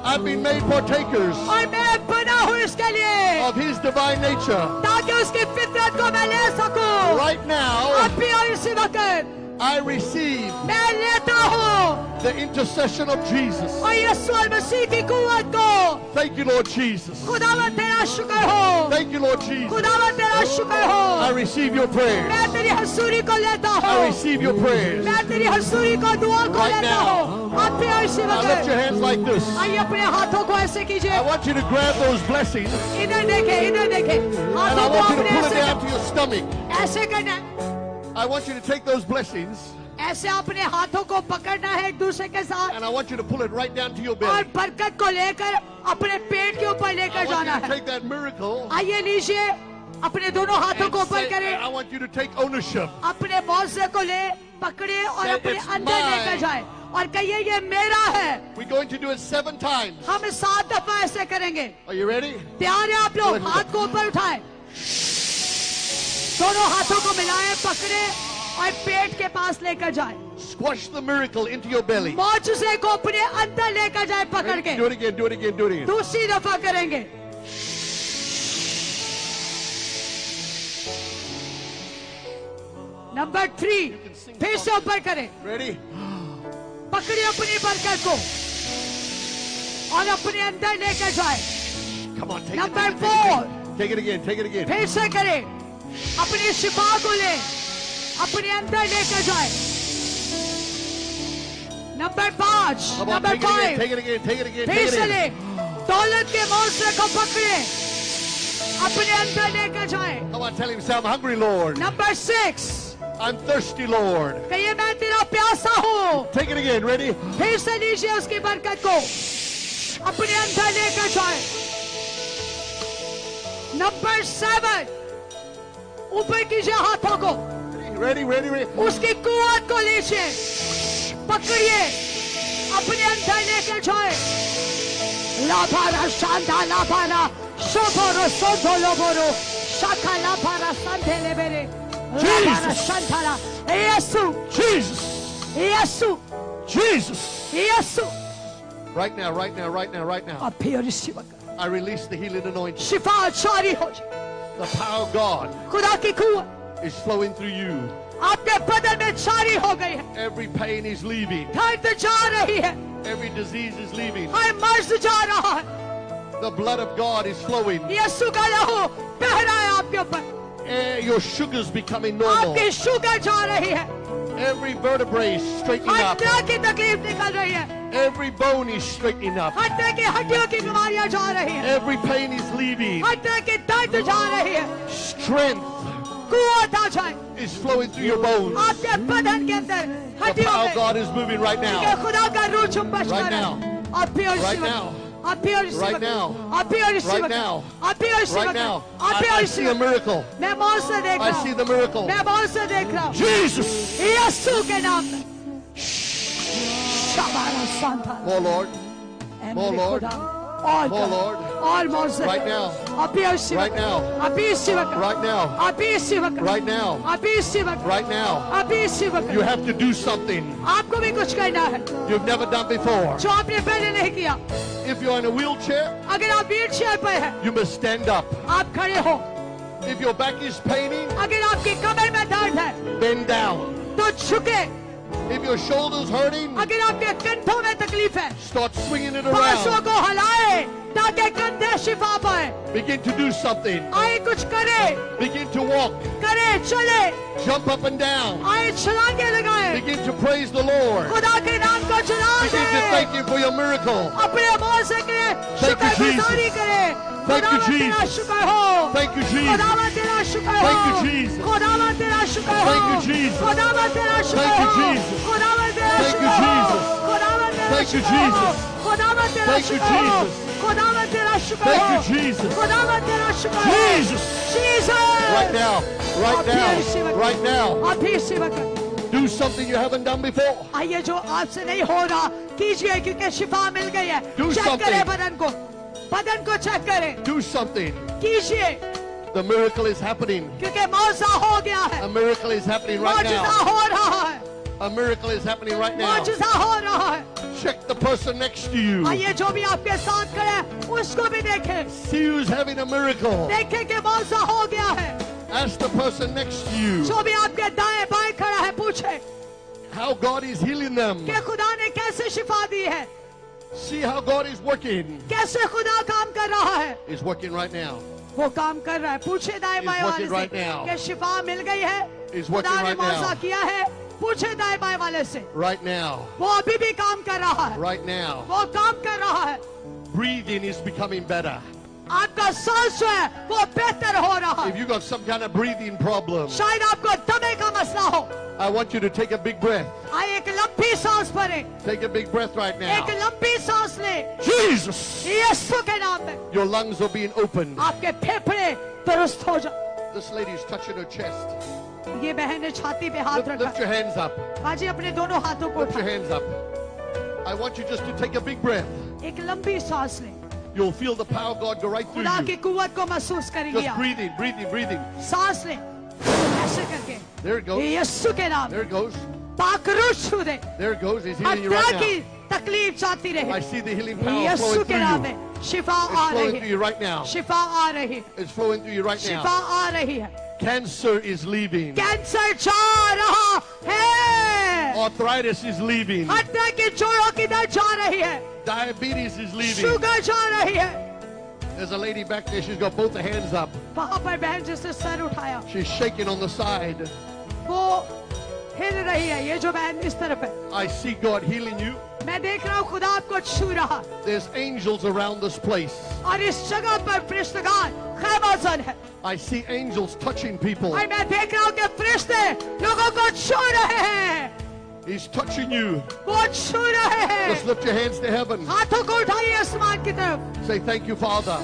I've been made partakers और मैं बना हूँ इसके लिए of his divine nature. ताकि उसकी फितरत को मैं ले सकूं। Right now, अब भी और इसी वक्त I receive मैं लेता हूँ the intercession of Jesus. और यीशु मसीह की कुव्वत को। Thank you, Lord Jesus. खुदावंद तेरा शुक्र हो, Thank you, Lord Jesus. खुदावंद तेरा शुक्र I हो। receive your prayers. मैं तेरी हसूरी को लेता I हूँ, receive your prayers. मैं तेरी हसूरी को दुआ को Right लेता now. हूँ। अब भी और इसी Now lift your वक्त hands like this. आइए अपने हाथों को ऐसे I कीजिए। want you to grab those blessings इधर देखे, इधर देखे, and I हाथों को want you to अपने pull it down to ऐसे your stomach. ऐसे करना है। I want you to take those blessings ऐसे अपने हाथों को पकड़ना है एक दूसरे के साथ and I want you to pull it right down to your और belly. बरकत को लेकर अपने पेट के ऊपर I लेकर want जाना you to है। take that miracle आइए लीजिए, अपने दोनों हाथों and को ऊपर say, करें, I want you to take ownership. अपने मौजे को ले पकड़े और Say, अपने "It's अंदर mine." लेकर जाए और कहिए ये मेरा है। We're going to do it 7 times. हम 7 दफा ऐसे करेंगे। Are you ready? तैयार है आप लोग? हाथ को ऊपर उठाएं, दोनों हाथों को मिलाएं, पकड़े और पेट के पास लेकर जाए। Squash the miracle into your belly. मौजूजे को अपने अंदर लेकर जाए पकड़ के। Do it again, do it again, do it again. दूसरी दफा करेंगे। नंबर 3, फिर से ऊपर करें, Ready? पकड़िए अपनी बरकत को और अपने अंदर लेकर जाए। Come on, take it, Number take it, take it 4. again. Take it again, take it again. फिर से करें, अपनी शिफा को ले अपने अंदर लेकर जाए। Number 5, Come on, number take it again, 5, take it again, take it again, फिर take से it ले, in. दौलत के मौजे को पकड़े अपने अंदर लेकर जाए। Come on, tell him, say, I'm hungry, Lord. Number 6, I'm thirsty, Lord. कहिए मैं तेरा प्यासा हूँ। Take it again, ready? फिर से लीजिए उसकी बरकत को अपने अंदर लेकर जाए। नंबर 7, ऊपर कीजिए हाथों को, Ready, ready, ready. उसकी कुव्वत को लीजिए, पकड़िए, अपने अंदर लेकर जाए। लाभारा शांता लाभारा शोभोरो सोधो लोभोरो शाखा लाभारा संधे लेबेरे लाभारा शांतारा। यीशु, Jesus, यीशु, Jesus. यीशु, Right now, right now, right now, right now. अब भी और रिसीव कर। I release the healing anointing. शिफा जारी हो जाए। The power of God खुदा की कुव्वत is flowing through you. आपके बदन में जारी हो गई है। Every pain is leaving. दर्द जा रही है। Every disease is leaving. हर मर्ज जा रहा है। The blood of God is flowing. यीशु का लहू बह रहा है आपके ऊपर। Your sugar's becoming normal. आपकी शुगर जा रही है। Every vertebrae is straightening up. हड्डियों की तकलीफ निकल रही है। Every बone is straightening up. हड्डियों की बीमारियां जा रही है। Every pain is leaving. हड्डियों की दर्द जा रही है। Strength कुव्वत आ जाए is flowing through your bones. आपके बदन के अंदर The हड्डियों power में। of God is moving right क्योंकि now. खुदा का रूह चुंबश Right कर रहा now. है। आप भी और Right रिसीव now. आप भी और रिसीव Right now. आप भी और रिसीव Right now. आप भी और रिसीव Right now. आप भी और I see a receive miracle. मैं मौत से देख I रहा see हूँ the miracle. मैं मौत से देख रहा हूँ Jesus. यीशु के नाम में Shabana Santa More Lord. More Lord. और More Lord. और मौत से Right now. आप भी और रिसीव Right now. आप भी रिसीव Right now. आप भी रिसीव Right now. आप भी रिसीव Right now. आप भी receive You have to do something आपको भी कुछ करना है you've never done before. जो आपने पहले नहीं किया If you're in a wheelchair, अगर आप व्हील चेयर पर हैं you must stand up. आप खड़े हो If your back is paining, अगर आपकी कमर में दर्द है bend down. तो झुके If your shoulder's hurting, अगर आपके कंधों में तकलीफ है start swinging it पांचों around. को हलाए ताकि कंधे शिफा पाए Begin to do something. आए कुछ करे Begin to walk. करे चले Jump up and down. आए छलांगे लगाए Begin to praise the Lord. खुदा के नाम को चला Begin to they thank Him for your miracle. अपने मौसे के Thank you, शुक्रगुजारी करे Thank you, खुदावन तेरा Jesus. शुक्र हो Thank you, Jesus. खुदावन तेरा शुक्र हो Thank you, Jesus. खुदावन तेरा शुक्र हो Thank you, Jesus. खुदावन तेरा शुक्र Thank you, हो Jesus. खुदावन तेरा Thank you, शुक्र हो Jesus. खुदावन तेरा Thank you, शुक्र हो Jesus. खुदावन तेरा Thank you, शुक्र हो Jesus. खुदावन तेरा शुक्र Thank हो you, Jesus. खुदावन तेरा शुक्र हो Jesus. Jesus Right now. Right now. Right now. आप भी सेवा कर Do something you haven't done before. आइए जो आपसे नहीं हो रहा कीजिए क्योंकि शिफा मिल गई है Do चेक something. करें बदन को चेक करें Do something. कीजिए The miracle is happening. क्योंकि मौजा हो गया है A miracle is happening right मौजूदा now. हो रहा है A miracle is happening right now. मौजूदा हो रहा है Check the person next to you. आइए जो भी आपके साथ खड़े हैं उसको भी देखें See who's having a miracle. देखें कि मौजा हो गया है Ask the person next to you जो भी आपके दाएं बाएं खड़ा है पूछे how God is healing them. कि खुदा ने कैसे शिफा दी है See how God is working. कैसे खुदा काम कर रहा है He's working right now. वो काम कर रहा है पूछे दाएं बाएं He's वाले working right से now. कि शिफा मिल गई है He's खुदा working ने right मौजा now. किया है पूछे दाएं बाएं वाले से Right now. वो अभी भी काम कर रहा है Right now. वो काम कर रहा है Breathing is becoming better. आपका सांस जो है वो बेहतर हो रहा If है you got some kind of breathing problem, शायद आपको दमे का मसला हो I want you to take a big breath. आइए एक लंबी सांस भरे Take a big breath right now. एक लंबी सांस ले Jesus! यीशु के नाम में Your lungs are being opened. आपके फेफड़े दुरुस्त हो जाए This lady is touching her chest. ये बहन ने छाती पे हाथ Lift रखा your hands up. बाजी अपने दोनों हाथों को Lift your उठा hands up. I want you just to take a big breath. एक लंबी सांस ले You'll feel the power of God go right through खुदा की you. कुव्वत को महसूस करेंगे Just आप breathing, breathing, breathing. सांस ले ऐसे करके There it goes. यीशु के नाम There it goes. पाखरू छू दे There it goes. He's her healing you तरह right की now. तकलीफ जाती I रहे see the healing power Yeshu flowing के through नाम you. में शिफा It's आ flowing रही through you है right now. शिफा आ रही है It's flowing through you right Shifa now. आ रही है Cancer is leaving. कैंसर जा रहा है Arthritis is leaving. हर तरह की जोड़ों की दर्द जा रही है Diabetes is leaving. शुगर जा रही है There's a lady back there. She's got both her hands up. वहां पर बहन जिसने सर उठाया She's shaking on the side. वो हिल रही है ये जो बहन इस तरफ है I see God healing you. मैं देख रहा हूँ खुदा आपको छू रहा There's angels around this place. और इस जगह पर फरिश्तेगान खैमाजन है I see angels touching people. और मैं देख रहा हूँ कि फरिश्ते लोगों को छू रहे हैं He's touching you. वो छू रहे हैं Just lift your hands to heaven. हाथों को उठाइए आसमान की तरफ Say thank you, Father.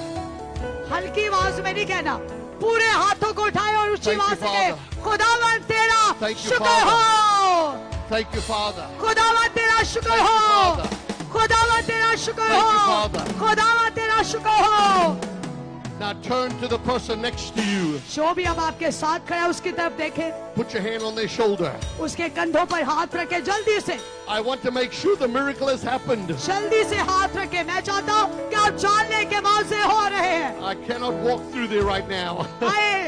हल्की आवाज में नहीं कहना पूरे हाथों को उठाए और ऊंची Thank you, आवाज से कहे Father. खुदावन तेरा Thank you, शुक्र Father. हो Thank you, Father. खुदावन तेरा शुक्र Thank you, हो Father. खुदावन तेरा शुक्र Thank you, हो Father. खुदावन तेरा शुक्र हो Now turn to the person next to you. जो भी अब आपके साथ खड़ा है उसकी तरफ देखें, Put your hand on their shoulder. उसके कंधों पर हाथ रखे, जल्दी से I want to make sure the miracle has happened. जल्दी से हाथ रखे। मैं चाहता हूँ कि आप जान लें कि मौजे हो रहे हैं। I cannot walk through there right now. आए,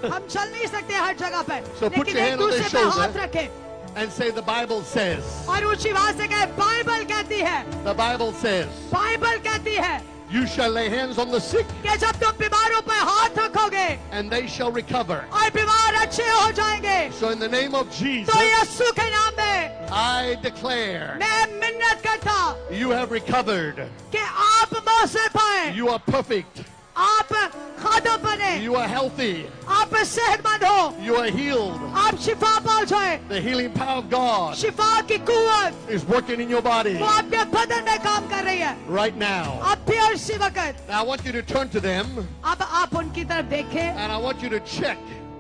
हम चल नहीं सकते हर जगह पर, So put लेकिन your एक hand on their दूसरे पे shoulder. हाथ रखे And say the Bible says. और ऊंची आवाज से कहे, बाइबल कहती है, The Bible says. बाइबल कहती है You shall lay hands on the sick कि जब तुम बीमारों पर हाथ रखोगे and they shall recover. और बीमार अच्छे हो जाएंगे। So in the name of Jesus, तो यीशु के नाम में I declare मैं मिन्नत करता you have recovered. कि आप मौसे पाए, You are perfect. आप खादा बने, You are healthy. आप सेहतमंद हो, You are healed. आप शिफा पा जाए। The healing power of God शिफा की कुव्वत is working in your body वो आपके बदन में काम कर रही है right now. अब भी और इसी वक्त। Now I want you to turn to them अब आप उनकी तरफ देखें, and I want you to check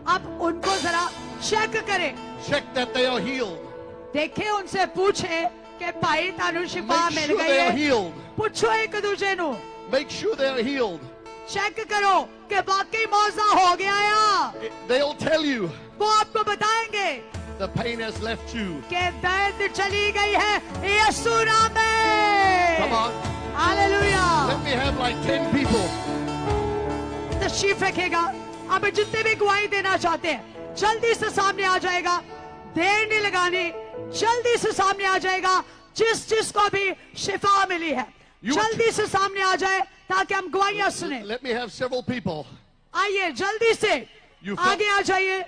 अब उनको जरा चेक करें, that they are healed. देखें, उनसे पूछें कि भाई तानु शिफा Make मिल sure गई they are है। healed. पूछो एक दूसरे नु, Make sure they are healed. Check करो कि वाकई मौजा हो गया या। They'll tell you वो आपको बताएंगे the pain has left you. कि दर्द चली गई है यीशु नाम Come में। on. Hallelujah. Let me have like 10 people. तशरीफ रखेगा। अब जितने भी गवाही देना चाहते हैं जल्दी से सामने आ जाएगा, देर नहीं लगानी, जल्दी से सामने आ जाएगा। जिसको भी शिफा मिली है जल्दी से सामने आ जाए ताकि हम गवाहियां सुने। Let me have several people. आइए जल्दी से आगे आ जाइए।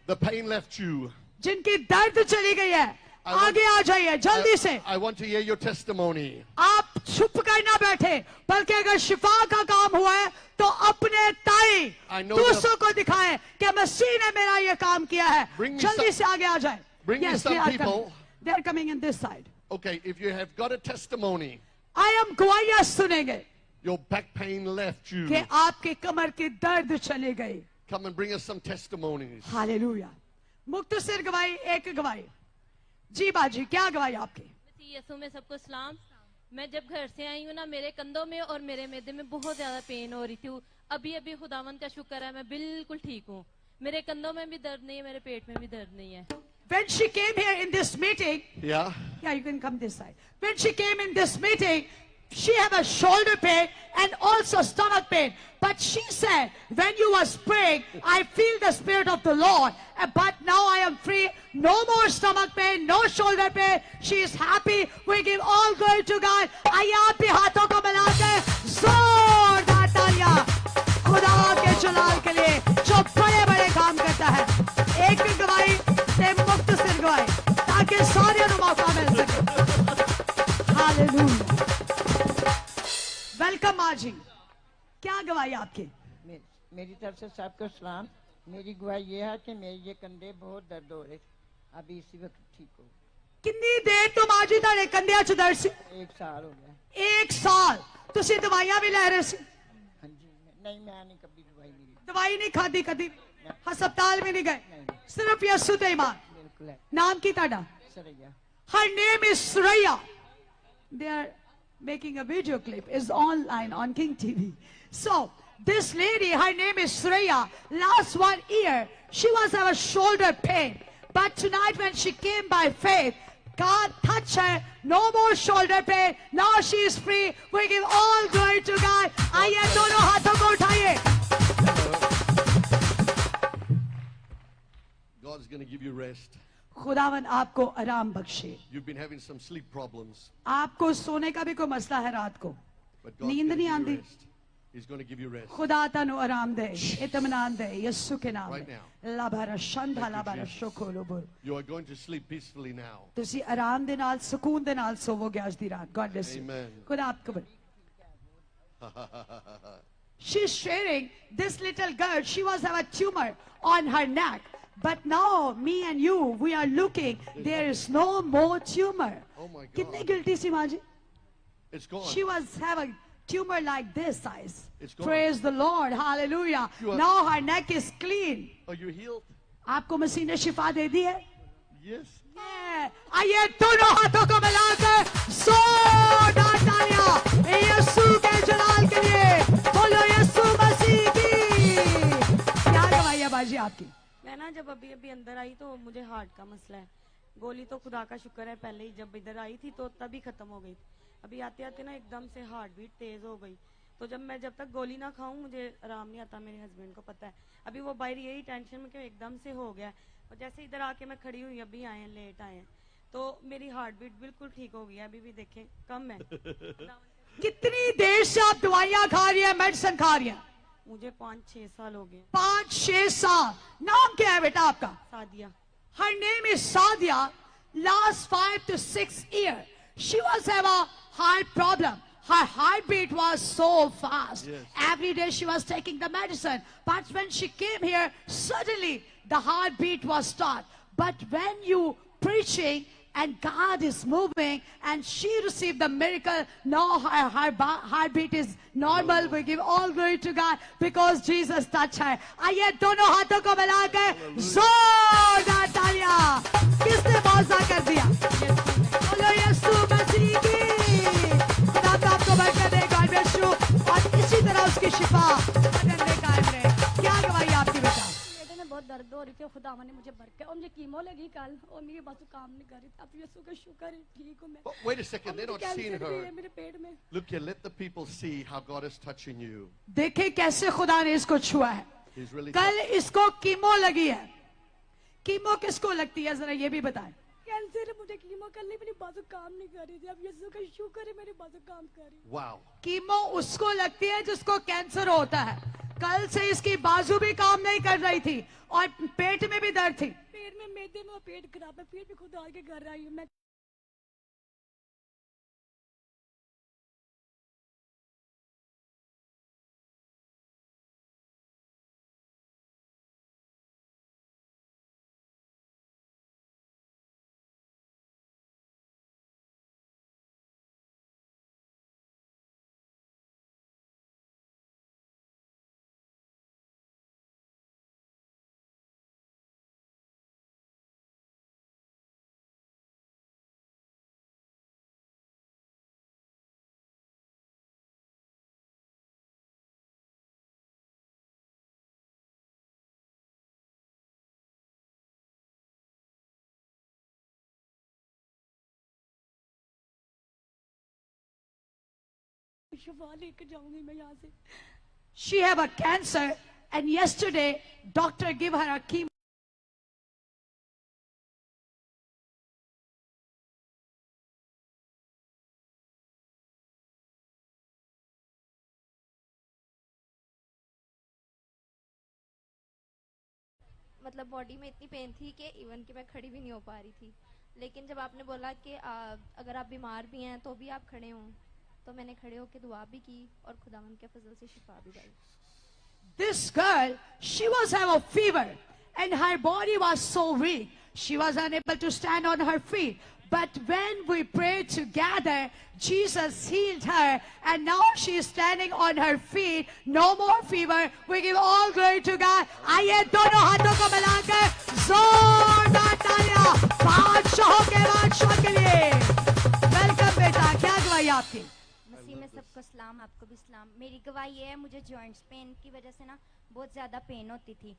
The pain left you. जिनकी दर्द चली गई है आगे आ जाइए जल्दी से। I want to hear your testimony. आप छुप कर ना बैठे, बल्कि अगर शिफा का काम हुआ है तो अपने ताई दूसरों को दिखाएं कि मसीह ने मेरा ये काम किया है। जल्दी से आगे आ जाए। Bring me some people. They are coming in this side. Okay, if you have got a testimony, आए हम गवाहियां सुनेंगे your back pain left you. कि आपके कमर की दर्द चली गई। Come and bring us some testimonies. Hallelujah. मुख्तसर गवाही, एक गवाही। जी बाजी, क्या गवाही आपकी? यीशु में सबको सलाम। मैं जब घर से आई हूँ ना, मेरे कंधों में और मेरे मैदे में बहुत ज्यादा पेन हो रही थी। अभी अभी खुदावंद का शुक्र है, मैं बिल्कुल ठीक हूँ। मेरे कंधों में भी दर्द नहीं है, मेरे पेट में भी दर्द नहीं है। When she came here in this meeting, Yeah. yeah, you can come this side. When she came in this meeting, she had a shoulder pain and also stomach pain. But she said, when you was praying, I feel the Spirit of the Lord. But now I am free. No more stomach pain, no shoulder pain. She is happy. We give all glory to God. आइए आप भी हाथों को मिलाकर जोरदार तालियां खुदा के जलाल के लिए जो बड़े-बड़े काम करता है। एक गवाही से मुख्तसर गवाही ताकि सारे को मौका मिल सके। हालेलुया। वेलकम माजी, क्या गवाही आपकी? मेरी तरफ से सबको सलाम। मेरी गवाही ये है कि मेरे ये कंधे बहुत दर्द हो रहे, अभी इसी वक्त ठीक हो। कितनी देर तुम आज ही तेरे कंधे च दर्द सी? 1 साल हो गया। 1 साल तुसी दवाइयां भी ले रहे सी? हाँ जी, नहीं मैं नहीं कभी दवाई नहीं ली। दवाई नहीं खादी कभी? अस्पताल में नहीं गए? सिर्फ यीशु ते ईमान। बिल्कुल है। नाम की ताड़ा? Saraiya. Her name is Suraya. They are making a video clip. Is online on King TV. So this lady, her name is Suraya. Last 1 year, she was having shoulder pain. But tonight when she came by faith, God touched her. No more shoulder pain. Now she is free. We give all glory to God. आइए दोनों हाथों को उठाइए। God's going to give you rest. खुदावन आपको आराम बख्शे। You've been having some sleep problems, आपको सोने का भी कोई मसला है रात को, but God's नींद going to नहीं give you आती। rest. He's going to give you rest. खुदा तनु आराम दे, इत्मीनान दे यीशु के नाम Right में। now. लाबारा शंधा Thank you, लाबारा Jesus. शोकोलो बोल। You are going to sleep peacefully now. तुसी आराम दे नाल सुकून दे नाल सोवोगे आज दी रात। God bless you। Amen. खुदा आपको बल। She's sharing this little girl. She was have a tumor on her neck. But now, me and you, we are looking. There is no more tumor. Oh my God. कितनी guilty सी माँ जी? It's gone. She was have a tumor like this size. It's gone. Praise the Lord. Hallelujah. You are- Now her neck is clean. Are you healed? आपको मसीह ने शिफा दे दी है? Yes. Yeah. आइए दोनों हाथों को मिलाकर जोरदार तालियां यीशु के जलाल के लिए बोलो यीशु मसीह आपकी? मैं ना जब अभी अभी अंदर आई तो मुझे हार्ट का मसला है। गोली तो खुदा का शुक्र है पहले ही जब इधर आई थी तो तभी खत्म हो गई थी। अभी आते आते ना एकदम से हार्ट बीट तेज हो गई। तो जब तक गोली ना खाऊं मुझे आराम नहीं आता, मेरे हस्बैंड को पता है। अभी वो बाहर यही टेंशन में कि एकदम से हो गया। और जैसे इधर आके मैं खड़ी हुई, अभी आए हैं, लेट आए हैं, तो मेरी हार्ट बीट बिल्कुल ठीक हो गई है। अभी भी देखें कम है। कितनी देर से आप दवाइयां खा रही हैं, मेडिसिन खा रही हैं? मुझे 5-6 साल हो गए। 5-6 साल। नाम क्या है बेटा आपका? Sadia. Her name is Sadia. Last 5 to 6 years, she was have a heart problem. Her heartbeat was so fast. Yes. Every day she was taking the medicine. But when she came here, suddenly the heartbeat was stopped. But when you preaching and God is moving and she received the miracle, now her heartbeat is normal. We give all glory to God because Jesus touched her. आइए दोनों हाथों को मिलाकर जोरदार तालियां। किसने मौजा कर दिया? बोलो यीशु मसीह की। खुदा आपको बरकत दे, गॉड ब्लेस यू। और इसी तरह उसकी शिफा बदलने कायम रहे। क्या गवाही आपकी बेटा? पेट में बहुत दर्द हो रही थी, खुदा ने मुझे बरकत और मुझे कीमो लगी कल और मेरी बात काम नहीं कर रही थी। अब यीशु का शुक्र है ठीक हूं मैं। But wait a second, they're not seeing cancer भी है her. मेरे पेट में। Look here, let the people see how God is touching you. देखे कैसे खुदा ने इसको छुआ है। He's really कल इसको कीमो लगी है। कीमो किसको लगती है जरा ये भी बताएं। कैंसर है, मुझे कीमो करनी, मेरी बाजू काम नहीं कर रही थी। अब यीशु का शुक्र है मेरी बाजू काम कर रही है। wow. कीमो उसको लगती है जिसको कैंसर होता है। कल से इसकी बाजू भी काम नहीं कर रही थी और पेट में भी दर्द थी। पेट में मैदे में पेट खराब है, फिर भी खुदा के घर आई हूँ मैं। शिफा लेकर जाऊंगी मैं यहाँ से। She have a cancer and yesterday doctor give her a chemo. मतलब बॉडी में इतनी पेन थी कि इवन कि मैं खड़ी भी नहीं हो पा रही थी। लेकिन जब आपने बोला कि अगर आप बीमार भी हैं तो भी आप खड़े हों, तो मैंने खड़े होकर दुआ भी की और खुदावंद के फजल से शिफा भी पाई। This girl, she was have a fever and her body was so weak. She was unable to stand on her feet. But when we prayed together, Jesus healed her and now she is standing on her feet. No more fever. We give all glory to God. आइए दोनों हाथों को मिलाकर जोरदार तालियां बादशाहों के बादशाह के लिए। वेलकम बेटा, क्या गवाही आपकी? मसीह में सबको सलाम, आपको भी सलाम। मेरी गवाही ये है, मुझे जॉइंट्स पेन की वजह से ना बहुत ज़्यादा पेन होती थी।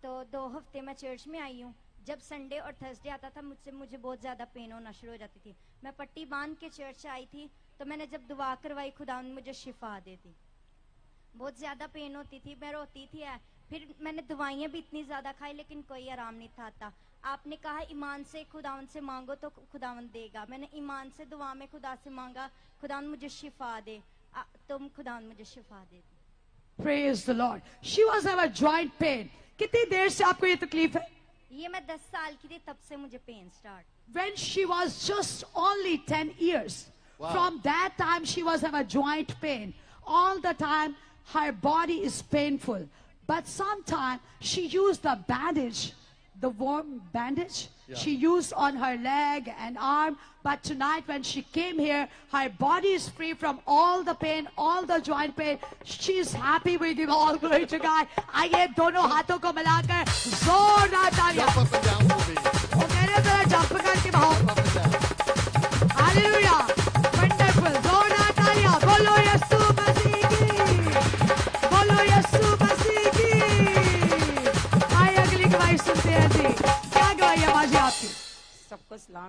तो 2 हफ्ते मैं चर्च में आई हूँ। जब संडे और थर्सडे आता था मुझे बहुत ज़्यादा पेन होना शुरू हो जाती थी। मैं पट्टी बांध के चर्च आई थी, तो मैंने जब दुआ करवाई खुदा ने मुझे शिफा दे दी। बहुत ज़्यादा पेन होती थी, मैं रोती थी। फिर मैंने दवाइयाँ भी इतनी ज़्यादा खाई लेकिन कोई आराम नहीं था। आपने कहा ईमान से खुदावन से मांगो तो खुदावन देगा। मैंने ईमान से दुआ में खुदा से मांगा, खुदावन मुझे शिफा दे, तुम खुदावन मुझे शिफा दे। Praise the Lord. She was have a joint pain. कितनी देर से आपको ये तकलीफ है? ये मैं 10 साल की थी तब से मुझे pain start. When she was just only 10 years, Wow. from that time she was have a joint pain. All the time her body is painful. But sometimes she used the bandage, the warm bandage. Yeah. She used on her leg and arm. But tonight when she came here, her body is free from all the pain, all the joint pain. She's happy. We give all glory to God. आइए दोनों हाथों को मिलाकर जोरदार तालियां। Jump up and down for me. वो कह रहे जरा जंप करके भाओ। Jump up and down. Hallelujah, wonderful, जोरदार तालियां। बोलो यीशु मसीह की, बोलो यीशु मसीह की। आइए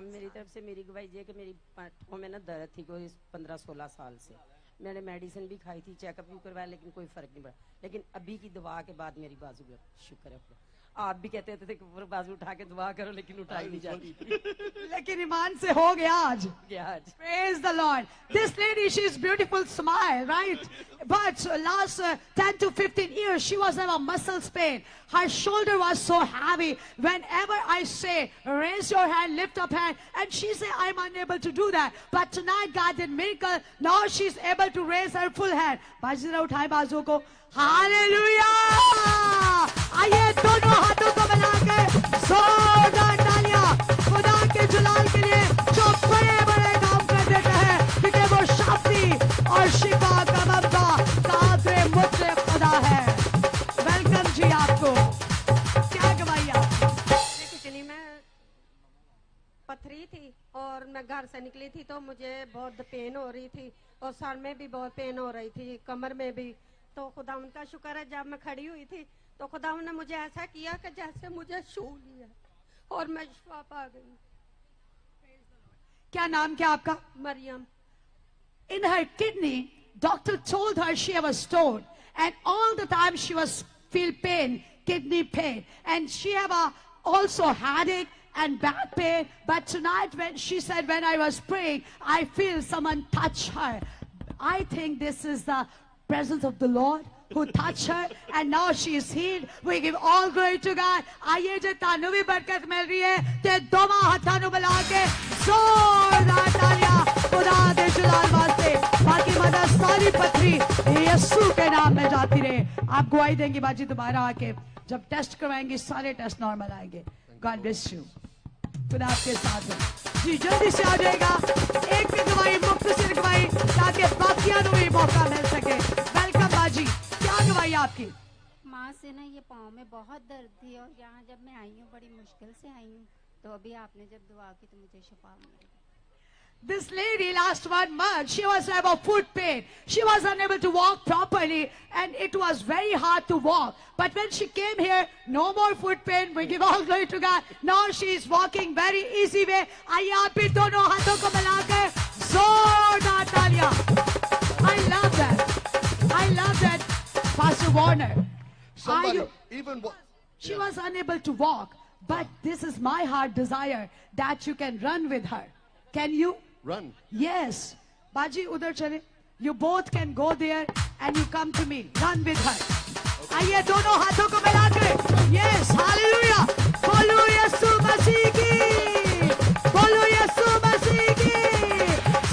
सलाम। मेरी तरफ से मेरी गवाही ये कि मेरी पाँठों में ना दर्द थी कोई 15-16 साल से। मैंने मेडिसिन भी खाई थी, चेकअप भी करवाया, लेकिन कोई फर्क नहीं पड़ा। लेकिन अभी की दुआ के बाद मेरी बाजू में शुक्र है। आप भी कहते थे कि बाजू उठा के दुआ करो, लेकिन उठाई नहीं जाती थी। लेकिन ईमान से हो गया आज। Praise the Lord. This lady, she is beautiful smile, right? But last 10 to 15 years, she was having muscles pain. Her shoulder was so heavy. Whenever I say, raise your hand, lift up hand, and she say, I'm unable to do that. But tonight, God did miracle. Now she's able to raise her full hand. बाजी जरा उठाए बाजू को। Hallelujah! आइए दोनों हाथों को मिलाकर जोरदार तालियां खुदा के जलाल के लिए जो बड़े बड़े काम कर देता है, क्योंकि वो शाफी और शिफा का ममता कादरे मुतले खुदा है। वेलकम जी आपको। क्या गवाही आपकी? किचनी में पथरी थी और मैं घर से निकली थी तो मुझे बहुत पेन हो रही थी और सर में भी बहुत पेन हो रही थी, कमर में भी। तो खुदा उनका शुक्र है, जब मैं खड़ी हुई थी तो खुदा ने मुझे ऐसा किया कि जैसे मुझे छू लिया और मैं शिफा पा गई। क्या नाम क्या आपका? Maryam. In her kidney, doctor told her she have a stone, and all the time she was feel pain, kidney pain, and she have a also headache and back pain. But tonight, when she said, when I was praying, I feel someone touch her. I think this is the presence of the Lord who touched her, and now she is healed. We give all glory to God. आइए जे तानु भी बरकत मिल रही है, ते दोनों हाथों नु मिला के जोरदार तालियां खुदा दे जलाल वास्ते। बाकी मदद सारी पथरी यीशु के नाम में जाती रहे। आप गवाही देंगी बाजी दोबारा आके, जब टेस्ट करवाएंगे सारे टेस्ट नॉर्मल आएंगे। God bless you. खुदा आपके साथ है जी। जल्दी से आ जाएगा एक भी गवाही, मुख्तसर गवाही, ताकि बाकियों को भी मौका मिल सके। वेलकम बाजी, क्या गवाही आपकी? माँ से ना ये पाँव में बहुत दर्द थी और यहाँ जब मैं आई हूँ बड़ी मुश्किल से आई हूँ, तो अभी आपने जब दुआ की तो मुझे शिफा मिली। This lady last 1 month, she was having foot pain. She was unable to walk properly and it was very hard to walk. But when she came here, no more foot pain. We give all glory to God. Now she is walking very easy way. आइए आप भी दोनों हाथों को मिलाकर जोरदार तालियां। I love that. I love that, Pastor Warner. Somebody, even she was unable to walk, but this is my heart desire that you can run with her. Can you? Run. Yes. Baji, udhar chale. You both can go there and you come to me. Run with her. आइए दोनों हाथों को मिलाकर। Yes, hallelujah. बोलो यीशु मसीह की। बोलो यीशु मसीह की।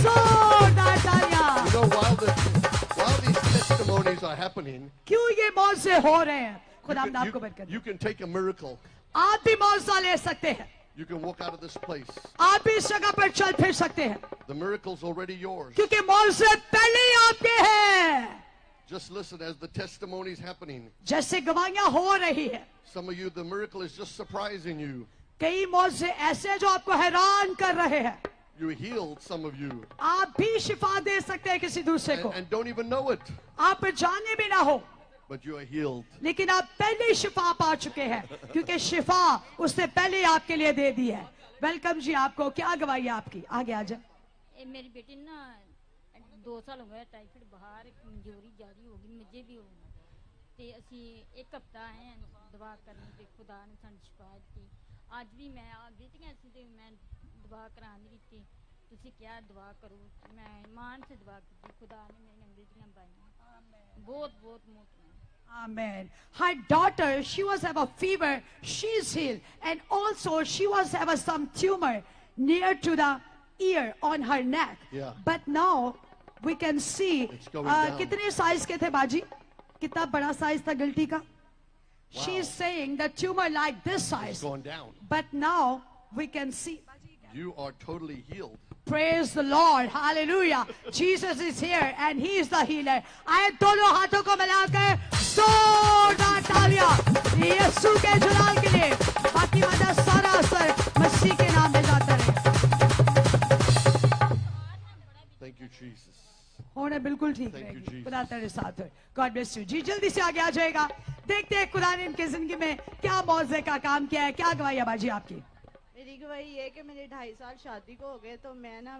जोरदार तालियां। You know, while these testimonies are happening, क्यों ये मौजे हो रहे हैं? खुदा हम आपको बरकत। you can take a miracle. आप भी मौजा ले सकते हैं। You can walk out of this place. आप भी इस जगह पर चल फिर सकते हैं। The miracle's already yours. क्योंकि मौजे पहले ही आपके हैं। Just listen as the testimony's happening. जैसे गवाहियां हो रही है। Some of you, the miracle is just surprising you. कई मौजे ऐसे जो आपको हैरान कर रहे हैं। You healed some of you. आप भी शिफा दे सकते हैं किसी दूसरे को। And don't even know it. आप जाने भी ना हो। But you are healed. लेकिन आप पहले ही शिफा पा चुके हैं, क्योंकि शिफा उसने पहले ही आपके लिए दे दी है। वेलकम जी आपको। क्या गवाही है आपकी? आगे आ जाए। मेरी बेटी ना 2 साल हो गए टाइफाइड बुखार कमजोरी जारी होगी, मुझे भी होगा ते ਅਸੀਂ एक हफ्ता आए दुआ करने ते खुदा ने ਸਾਨੂੰ शिफा दी। आज भी मैं बेटियां सी ते मैं दुआ कराने ਦਿੱਤੀ। ਤੁਸੀਂ ਕਿਹਾ ਦੁਆ ਕਰੋ, मैं ईमान से दुआ की, खुदा ने मेरी बेटियां पाई। बहुत बहुत मोटी। Amen. Her daughter, she was have a fever. She's healed, and also she was have some tumor near to the ear on her neck. Yeah. But now we can see. It's going down. कितने size के थे बाजी? कितना बड़ा size था guilty का? Wow. She's saying the tumor like this size. It's gone down. But now we can see. You are totally healed. Praise the Lord. Hallelujah. Jesus is here and He is the healer. आए दोनों हाथों को मिलाकर जोरदार तालियां यीशु के जलाल के लिए। बाकी मदद सारा असर मसीह के नाम में जाता रहे। Thank you, Jesus. होने बिल्कुल ठीक Thank you, रहेगी। Jesus. खुदा तेरे साथ है। God bless you. जी जल्दी से आगे आ जाएगा। देखते हैं खुदा ने इनकी जिंदगी में क्या मौजे का काम किया है। क्या गवाही है बाजी आपकी? मेरी गवाही ये कि मेरे 2.5 साल शादी को हो गए, तो मैं ना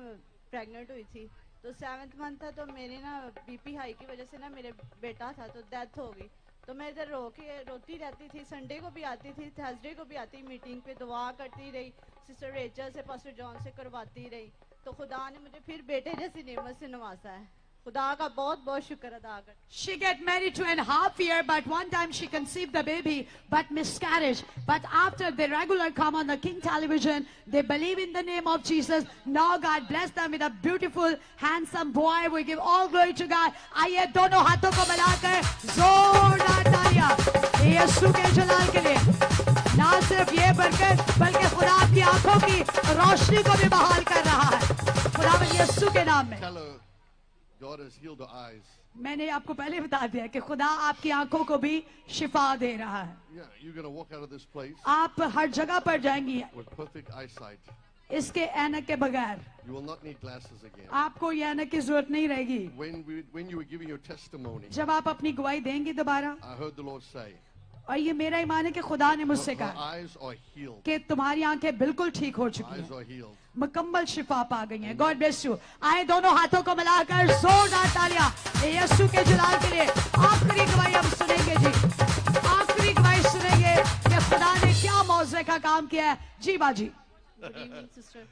प्रेग्नेंट हुई थी, तो 7th मंथ था, तो मेरे ना बीपी हाई की वजह से ना मेरे बेटा था तो डेथ हो गई। तो मैं इधर रोती रहती थी, संडे को भी आती थी, थर्सडे को भी आती, मीटिंग पे दुआ करती रही, सिस्टर रेचल से पास्टर जॉन से करवाती रही। तो खुदा ने मुझे फिर बेटे जैसी नेमत से नवाजा है। खुदा का बहुत बहुत शुक्र अदा कर। She get married 2.5 years, but one time she conceived the baby, but miscarriage. But after they regular come on the King television, they believe in the name of Jesus. Now God bless them with a beautiful, handsome boy. We give all glory to God. आइए दोनों हाथों को मिलाकर जोरदार तालियां यीशु के जलाल के लिए। ना सिर्फ ये बरकत, बल्कि खुदा आपकी आंखों की रोशनी को भी बहाल कर रहा है। खुदा यीशु के नाम में। God has healed her eyes. मैंने आपको पहले बता दिया कि खुदा आपकी आंखों को भी शिफा दे रहा है। Yeah, you're going to walk out of this place आप हर जगह पर जाएंगी with perfect eyesight. इसके ऐनक के बगैर। You will not need glasses again. आपको ये ऐनक की जरूरत नहीं रहेगी। When you were giving your testimony, जब आप अपनी गवाही देंगी दोबारा, I heard the Lord say, और ये मेरा ईमान है कि खुदा ने मुझसे her कहा eyes are healed. कि तुम्हारी आंखें बिल्कुल ठीक हो चुकी Eyes हैं, are healed. मुकम्मल शिफा पा गई हैं। God bless you. आए दोनों हाथों को मिलाकर जोरदार तालियां यीशु के जलाल के लिए। आखिरी गवाही हम सुनेंगे जी, आखिरी गवाही सुनेंगे कि खुदा ने क्या मौजे का काम किया है। जी बाजी। गुड इवनिंग सिस्टर,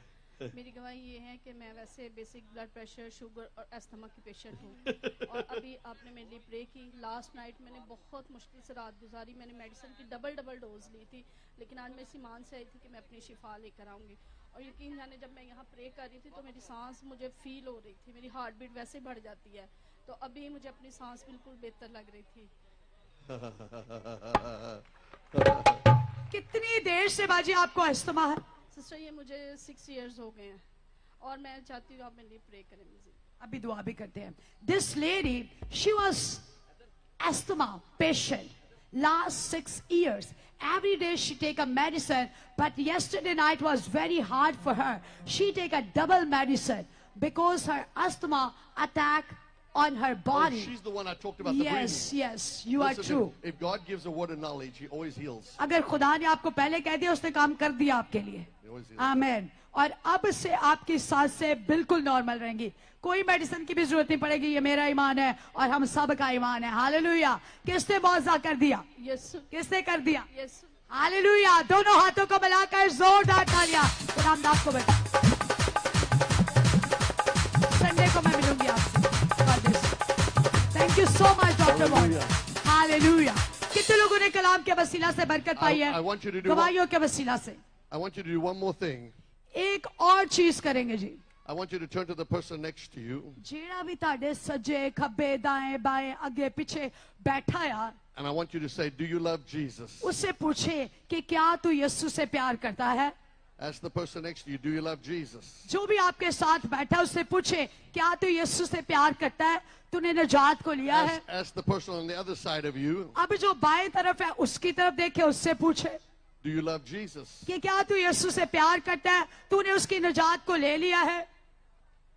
मेरी गवाही ये है कि मैं वैसे बेसिक ब्लड प्रेशर, शुगर और अस्थमा की पेशेंट हूँ, और अभी आपने मेरे लिए प्रे की। लास्ट नाइट मैंने बहुत मुश्किल से रात गुजारी, मैंने मेडिसिन की डबल डोज ली थी, लेकिन आज मैं इस ईमान से आई थी कि मैं अपनी शिफा लेकर आऊँगी। और यकीन जाने जब मैं यहाँ प्रे कर रही थी तो मेरी सांस मुझे फील हो रही थी, मेरी हार्ट बीट वैसे बढ़ जाती है, तो अभी मुझे अपनी सांस बिल्कुल बेहतर लग रही थी। कितनी देर से बाजी आपको अस्थमा है? सिस्टर ये मुझे 6 years हो गए हैं, और मैं चाहती हूँ आप मेरे लिए प्रे करें। अभी दुआ भी करते हैं। This lady, she was asthma patient last 6 years. Every day she take a medicine, but yesterday night was very hard for her. She take a double medicine because her asthma attack on her body. Oh, she's the one I talked about. Yes, the yes, you are true. If God gives a word of knowledge, He always heals. अगर खुदा ने आपको पहले कह दिया, उसने काम कर दिया आपके लिए। आमीन। और अब से आपकी सांसें बिल्कुल नॉर्मल रहेंगी, कोई मेडिसिन की भी जरूरत नहीं पड़ेगी। ये मेरा ईमान है और हम सब का ईमान है। हालेलुया। किसने मुआवजा कर दिया? यीशु। किसने कर दिया? यीशु। हालेलुया। दोनों हाथों को मिलाकर जोरदार तालियां। रामदास को बेटा, संडे को मैं मिलूंगी आपसे। Thank you so much doctor mod. Hallelujah. कितने लोगों ने कलाम के वसीला से बरकत पाई है? गवाहियों के वसीला से। I want you to do one more thing. एक और चीज करेंगे जी। I want you to turn to the person next to you. जेड़ा भी ताड़े सज्जे खब्बे दाएं बाएं आगे पीछे बैठा यार, And I want you to say, do you love Jesus? उससे पूछे कि क्या तू यीशु से प्यार करता है? Ask the person next to you, do you love Jesus? जो भी आपके साथ बैठा उससे पूछे क्या तू यीशु से प्यार करता है? तूने नजात को लिया है? Ask the person on the other side of you, अब जो बाएं तरफ है उसकी तरफ देखे, उससे पूछे do you love Jesus? कि क्या तू यीशु से प्यार करता है? तूने उसकी नजात को ले लिया है?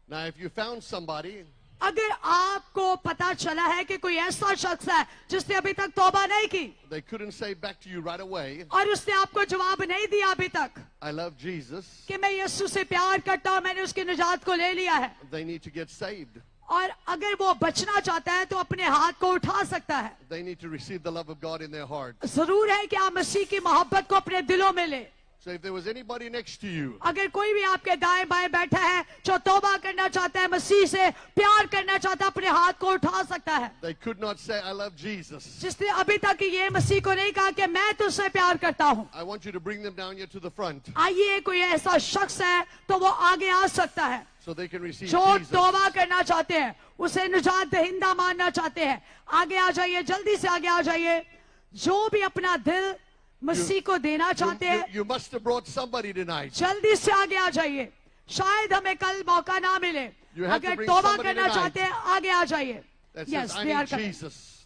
Now, if you found somebody, अगर आपको पता चला है कि कोई ऐसा शख्स है जिसने अभी तक तौबा नहीं की, they couldn't say back to you right away, और उसने आपको जवाब नहीं दिया अभी तक I love Jesus, कि मैं यीशु से प्यार करता हूं, मैंने उसकी निजात को ले लिया है, they need to get saved. और अगर वो बचना चाहता है तो अपने हाथ को उठा सकता है। They need to receive the love of God in their heart. जरूर है कि आप मसीह की मोहब्बत को अपने दिलों में ले। So if there was anybody next to you, अगर कोई भी आपके दाएं बाएं बैठा है जो तौबा करना चाहता है, मसीह से प्यार करना चाहता है, अपने हाथ को उठा सकता है। they could not say, I love Jesus. जिसने अभी तक ये मसीह को नहीं कहा कि मैं तुझसे प्यार करता हूँ, I want you to bring them down here to the front आइए कोई ऐसा शख्स है तो वो आगे आ सकता है। so they can receive जो Jesus. तौबा करना चाहते हैं, उसे निजात दहिंदा मानना चाहते हैं, आगे आ जाइए, जल्दी से आगे आ जाइए। जो भी अपना दिल मसीह को देना चाहते हैं, You must have brought somebody tonight. जल्दी से आगे आ जाइए, शायद हमें कल मौका ना मिले। You have to अगर bring तौबा somebody करना tonight चाहते हैं, आगे आ जाइए। that says, Yes, I they are need coming. Jesus.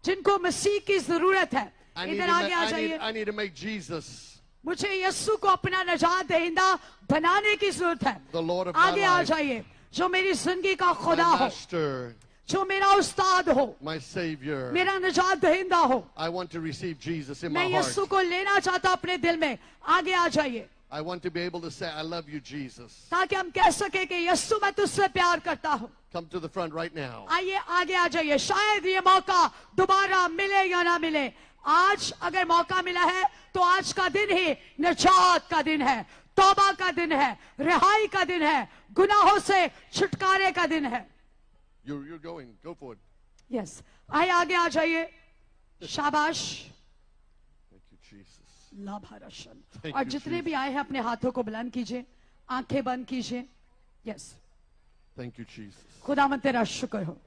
जिनको मसीह की जरूरत है, I need, इधर to आगे आ make, जाइए। I need to make Jesus मुझे यीशु को अपना निजात दहिंदा बनाने की जरूरत है। the Lord of my आगे आ life, जाइए। जो मेरी जिंदगी का my खुदा हो, master, जो मेरा उस्ताद हो, my savior. मेरा निजात दहिंदा हो, I want to receive Jesus in मैं my heart. यीशु को लेना चाहता हूं अपने दिल में। आगे आ जाइए। I want to be able to say, I love you, Jesus. ताकि हम कह सके कि यीशु मैं तुझसे प्यार करता हूँ. Come to the front right now. आइए आगे आ जाइए. शायद ये मौका दोबारा मिले या ना मिले. आज अगर मौका मिला है तो आज का दिन ही निजात का दिन है, तौबा का दिन है, रिहाई का दिन है, गुनाहों से छुटकारे का दिन है. You're going. Go for it. Yes. आइए आगे आ जाइए. शाबाश. Thank you, Jesus. लाभारशन. और जितने भी आए हैं अपने हाथों को बुलंद कीजिए, आंखें बंद कीजिए. यस. Thank you, Jesus. खुदावन तेरा शुक्र हो.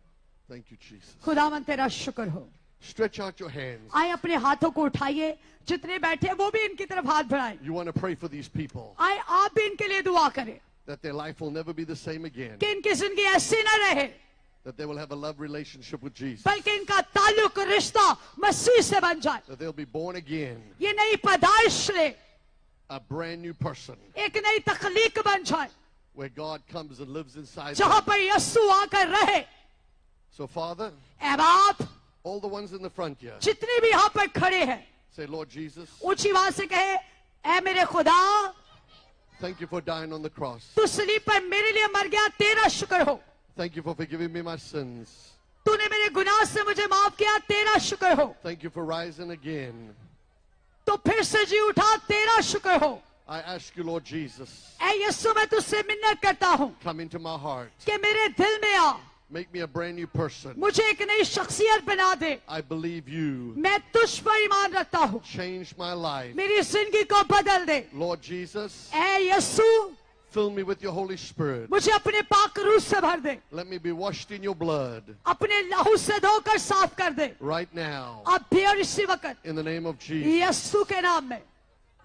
Thank you, Jesus. खुदावन तेरा शुक्र हो. Stretch out your hands. आए अपने हाथों को उठाइए. जितने बैठे हैं वो भी इनकी तरफ हाथ बढ़ाएं. You want to pray for these people आए आप भी इनके लिए दुआ करें that their life will never be the same again. कि इनकी जिंदगी ऐसी न रहे, That they will have a love relationship with Jesus. बल्कि इनका ताल्लुक रिश्ता मसीह से बन जाए. That they'll be born again. ये नई पैदाइश ले, A brand new person. एक नई तख्लीक बन जाए, Where God comes and lives inside जहां them. पर यीशु आकर रहे. So Father, ऐ बाप, all the ones in the front here, जितने भी यहाँ पर खड़े हैं, say, Lord Jesus, ऊंची आवाज से कहे, ऐ मेरे खुदा, thank you for dying on the cross. तू सलीब पर मेरे लिए मर गया, तेरा शुक्र हो. Thank you for forgiving me my sins. तूने मेरे गुनाह से मुझे माफ किया, तेरा शुक्र हो. Thank you for rising again. तो फिर से जी उठा, तेरा शुक्र हो. I ask you, Lord Jesus, ऐ यीशु मैं तुझसे मिन्नत करता हूँ come into my heart. कि मेरे दिल में आ, Make me a brand new person. मुझे एक नई शख्सियत बना दे. I believe you. मैं तुझ पर ईमान रखता हूँ. Change my life. मेरी जिंदगी को बदल दे. Lord Jesus, I Yeshu, fill me with your Holy Spirit. मुझे अपने पाक रूह से भर दे. Let me be washed in your blood अपने लहू से धोकर साफ कर दे. right now. अब भी और इसी वक्त In the name of Jesus. यीशु के नाम में.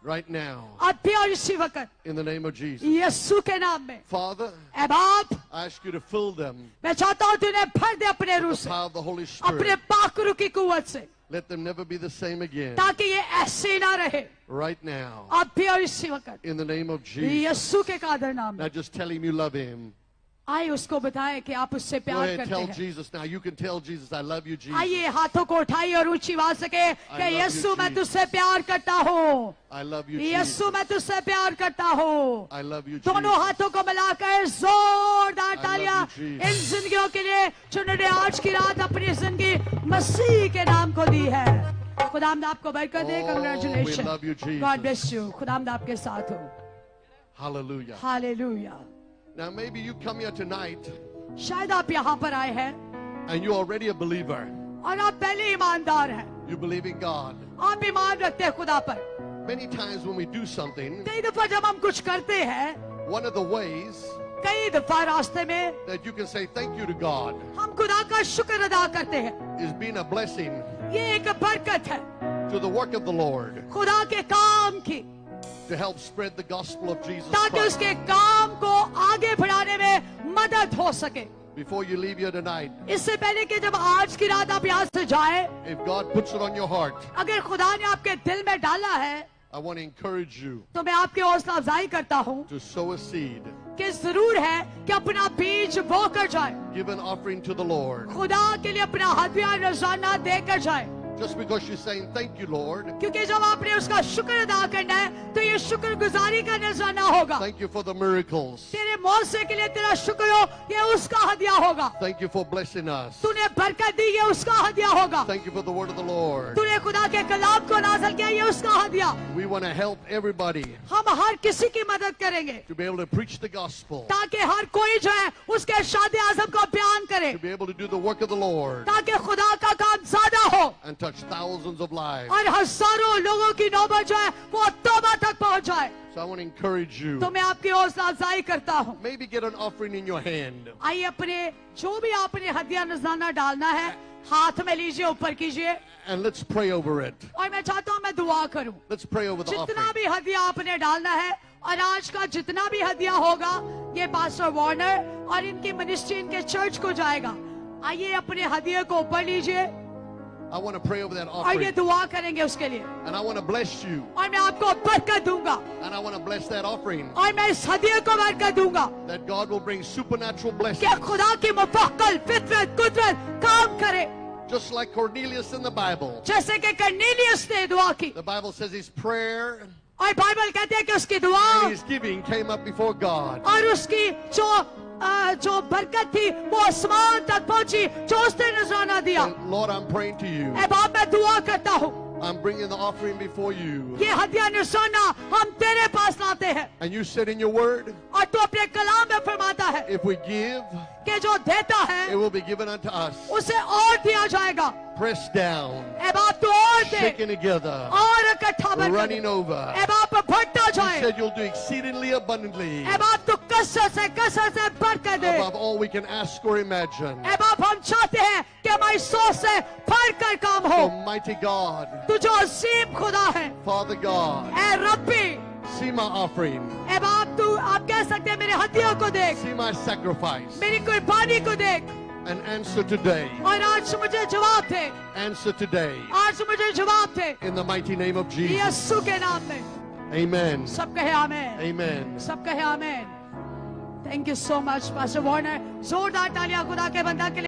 Right now. अब भी और इसी वक्त In the name of Jesus. यीशु के नाम में. Father, ऐ बाप, I ask you to fill them मैं चाहता हूँ तूने भर दे अपने रूह with the से, power of the Holy अपने Spirit. पाक रूह की कुव्वत से, Let them never be the same again. ताकि ये ऐसे ना रहे. Right now. अब भी और इसी वक्त In the name of Jesus. यीशु के कादर नाम में. Now just tell him you love him. आइए उसको बताएं कि आप उससे Go प्यार ahead, करते tell हैं. Jesus now. You can tell Jesus, I love you, Jesus. आइए हाथों को उठाइए और ऊंची आवाज से कहे कि I love you, यीशु मैं Jesus. तुझसे प्यार करता हूँ. I love you, Yeshu Jesus. मैं तुझसे प्यार करता हूँ. I love you, दोनों Jesus. हाथों को मिलाकर जोरदार I तालियां love you, Jesus. इन जिंदगियों के लिए जिन्होंने आज की रात अपनी जिंदगी मसीह के नाम को दी है. खुदावंद आपको बरकत दे. Oh, congratulation. we love you, Jesus. God bless you. खुदावंद आपके साथ हो. Hallelujah. Hallelujah. Now maybe you come here tonight शायद आप यहाँ पर आए हैं and you're already a believer. और आप पहले ईमानदार हैं. You believe in God. आप ईमान रखते हैं खुदा पर. Many times when we do something, कई दफा जब हम कुछ करते हैं, one of the ways कई दफा रास्ते में that you can say thank you to God हम खुदा का शुक्र अदा करते हैं. is being a blessing ये एक बरकत है to the work of the Lord खुदा के काम की, to help spread the gospel of Jesus ताकि Christ. उसके काम को आगे बढ़ाने में मदद हो सके. Before you leave here tonight, इससे पहले कि जब आज की रात आप यहाँ से जाए, if God puts it on your heart, अगर खुदा ने आपके दिल में डाला है, I want to encourage you तो मैं आपकी हौसला अफजाई करता हूँ to sow a seed, कि जरूर है कि अपना बीज बो कर जाए, give an offering to the Lord. खुदा के लिए अपना हदिया रोजाना देकर जाए. Just because you're saying thank you, Lord, क्योंकि जब आपने उसका शुक्र अदा करना है तो ये शुक्र गुजारी का नजराना होगा. thank you for the miracles, तेरे मौसे के लिए तेरा शुक्र हो, ये उसका हदिया होगा. thank you for blessing us, तूने बरकत दी, ये उसका हदिया होगा. thank you for the word of the Lord. तूने खुदा के कलाम को नाज़िल किया, ये उसका हदिया. We want to help everybody हम हर किसी की मदद करेंगे to be able to preach the gospel, ताकि हर कोई जो है उसके शादी आज़म को बयान करे, to be able to do the work of the Lord ताकि खुदा का काम ज्यादा हो and touch thousands of lives. और हजारों लोगों की नौबत जो है वो तौबा तक पहुंच जाए. So I want to encourage you, तो मैं आपकी हौसला अफजाई करता हूँ. maybe get an offering in your hand. आइए अपने जो भी आपने हदिया नजराना डालना है हाथ में लीजिए, ऊपर कीजिए And let's pray over it. और मैं चाहता हूँ मैं दुआ करूँ. Let's pray over the जितना offering. भी हदिया आपने डालना है और आज का जितना भी हदिया होगा ये पास्टर वार्नर और इनकी मिनिस्ट्री इनके चर्च को जाएगा. आइए अपने हदिये को ऊपर लीजिए I want to pray over that और ये offering. दुआ करेंगे उसके लिए And I want to bless you. और मैं आपको बरकत दूंगा And I want to bless that offering. और मैं इस हदिये को बरकत दूंगा That God will bring supernatural कि blessings. खुदा की मुफक्कल फितरत कुदरत काम करे. Just like Cornelius in the Bible. जैसे कि कर्नेलियस ने दुआ की The Bible says his prayer और बाइबल कहते हैं कि उसकी दुआ and his giving came up before God. और उसकी जो बरकत थी वो आसमान तक पहुंची जो उसने नजराना दिया। And Lord, I'm praying to you. ऐ बाप मैं दुआ करता हूँ, I'm bringing the offering before you. ये हदिया नजराना हम तेरे पास लाते हैं। And you said in your word, और तू अपने कलाम में फरमाता है if we give, कि जो देता है it will be given unto us. उसे और दिया जाएगा। Pressed down, ऐ बाप तू और दे, shaken together, और इकट्ठा बरकत running over. ऐ बाप बढ़ता You जाए। said you'll do exceedingly abundantly, ऐ बाप तू कसरत से बरकत दे। above all we can ask or imagine. ऐ बाप हम चाहते हैं कि हमारी सोच से बढ़ कर काम हो। Almighty God, तू जो असीम खुदा है, Father God, I rabi, see my offering, ऐ बाप तू आप कह सकते हैं मेरे हदियों को देख, see my sacrifice, मेरी कुर्बानी को देख and answer today. और आज मुझे जवाब दे, Answer today. आज मुझे जवाब दे In the mighty name of Jesus. यीशु के नाम में। Amen. सब कहे आमेन। Amen. सब कहे amen. Thank you so much pastor Warner. जोरदार तालियां खुदा के बंदा के लिए।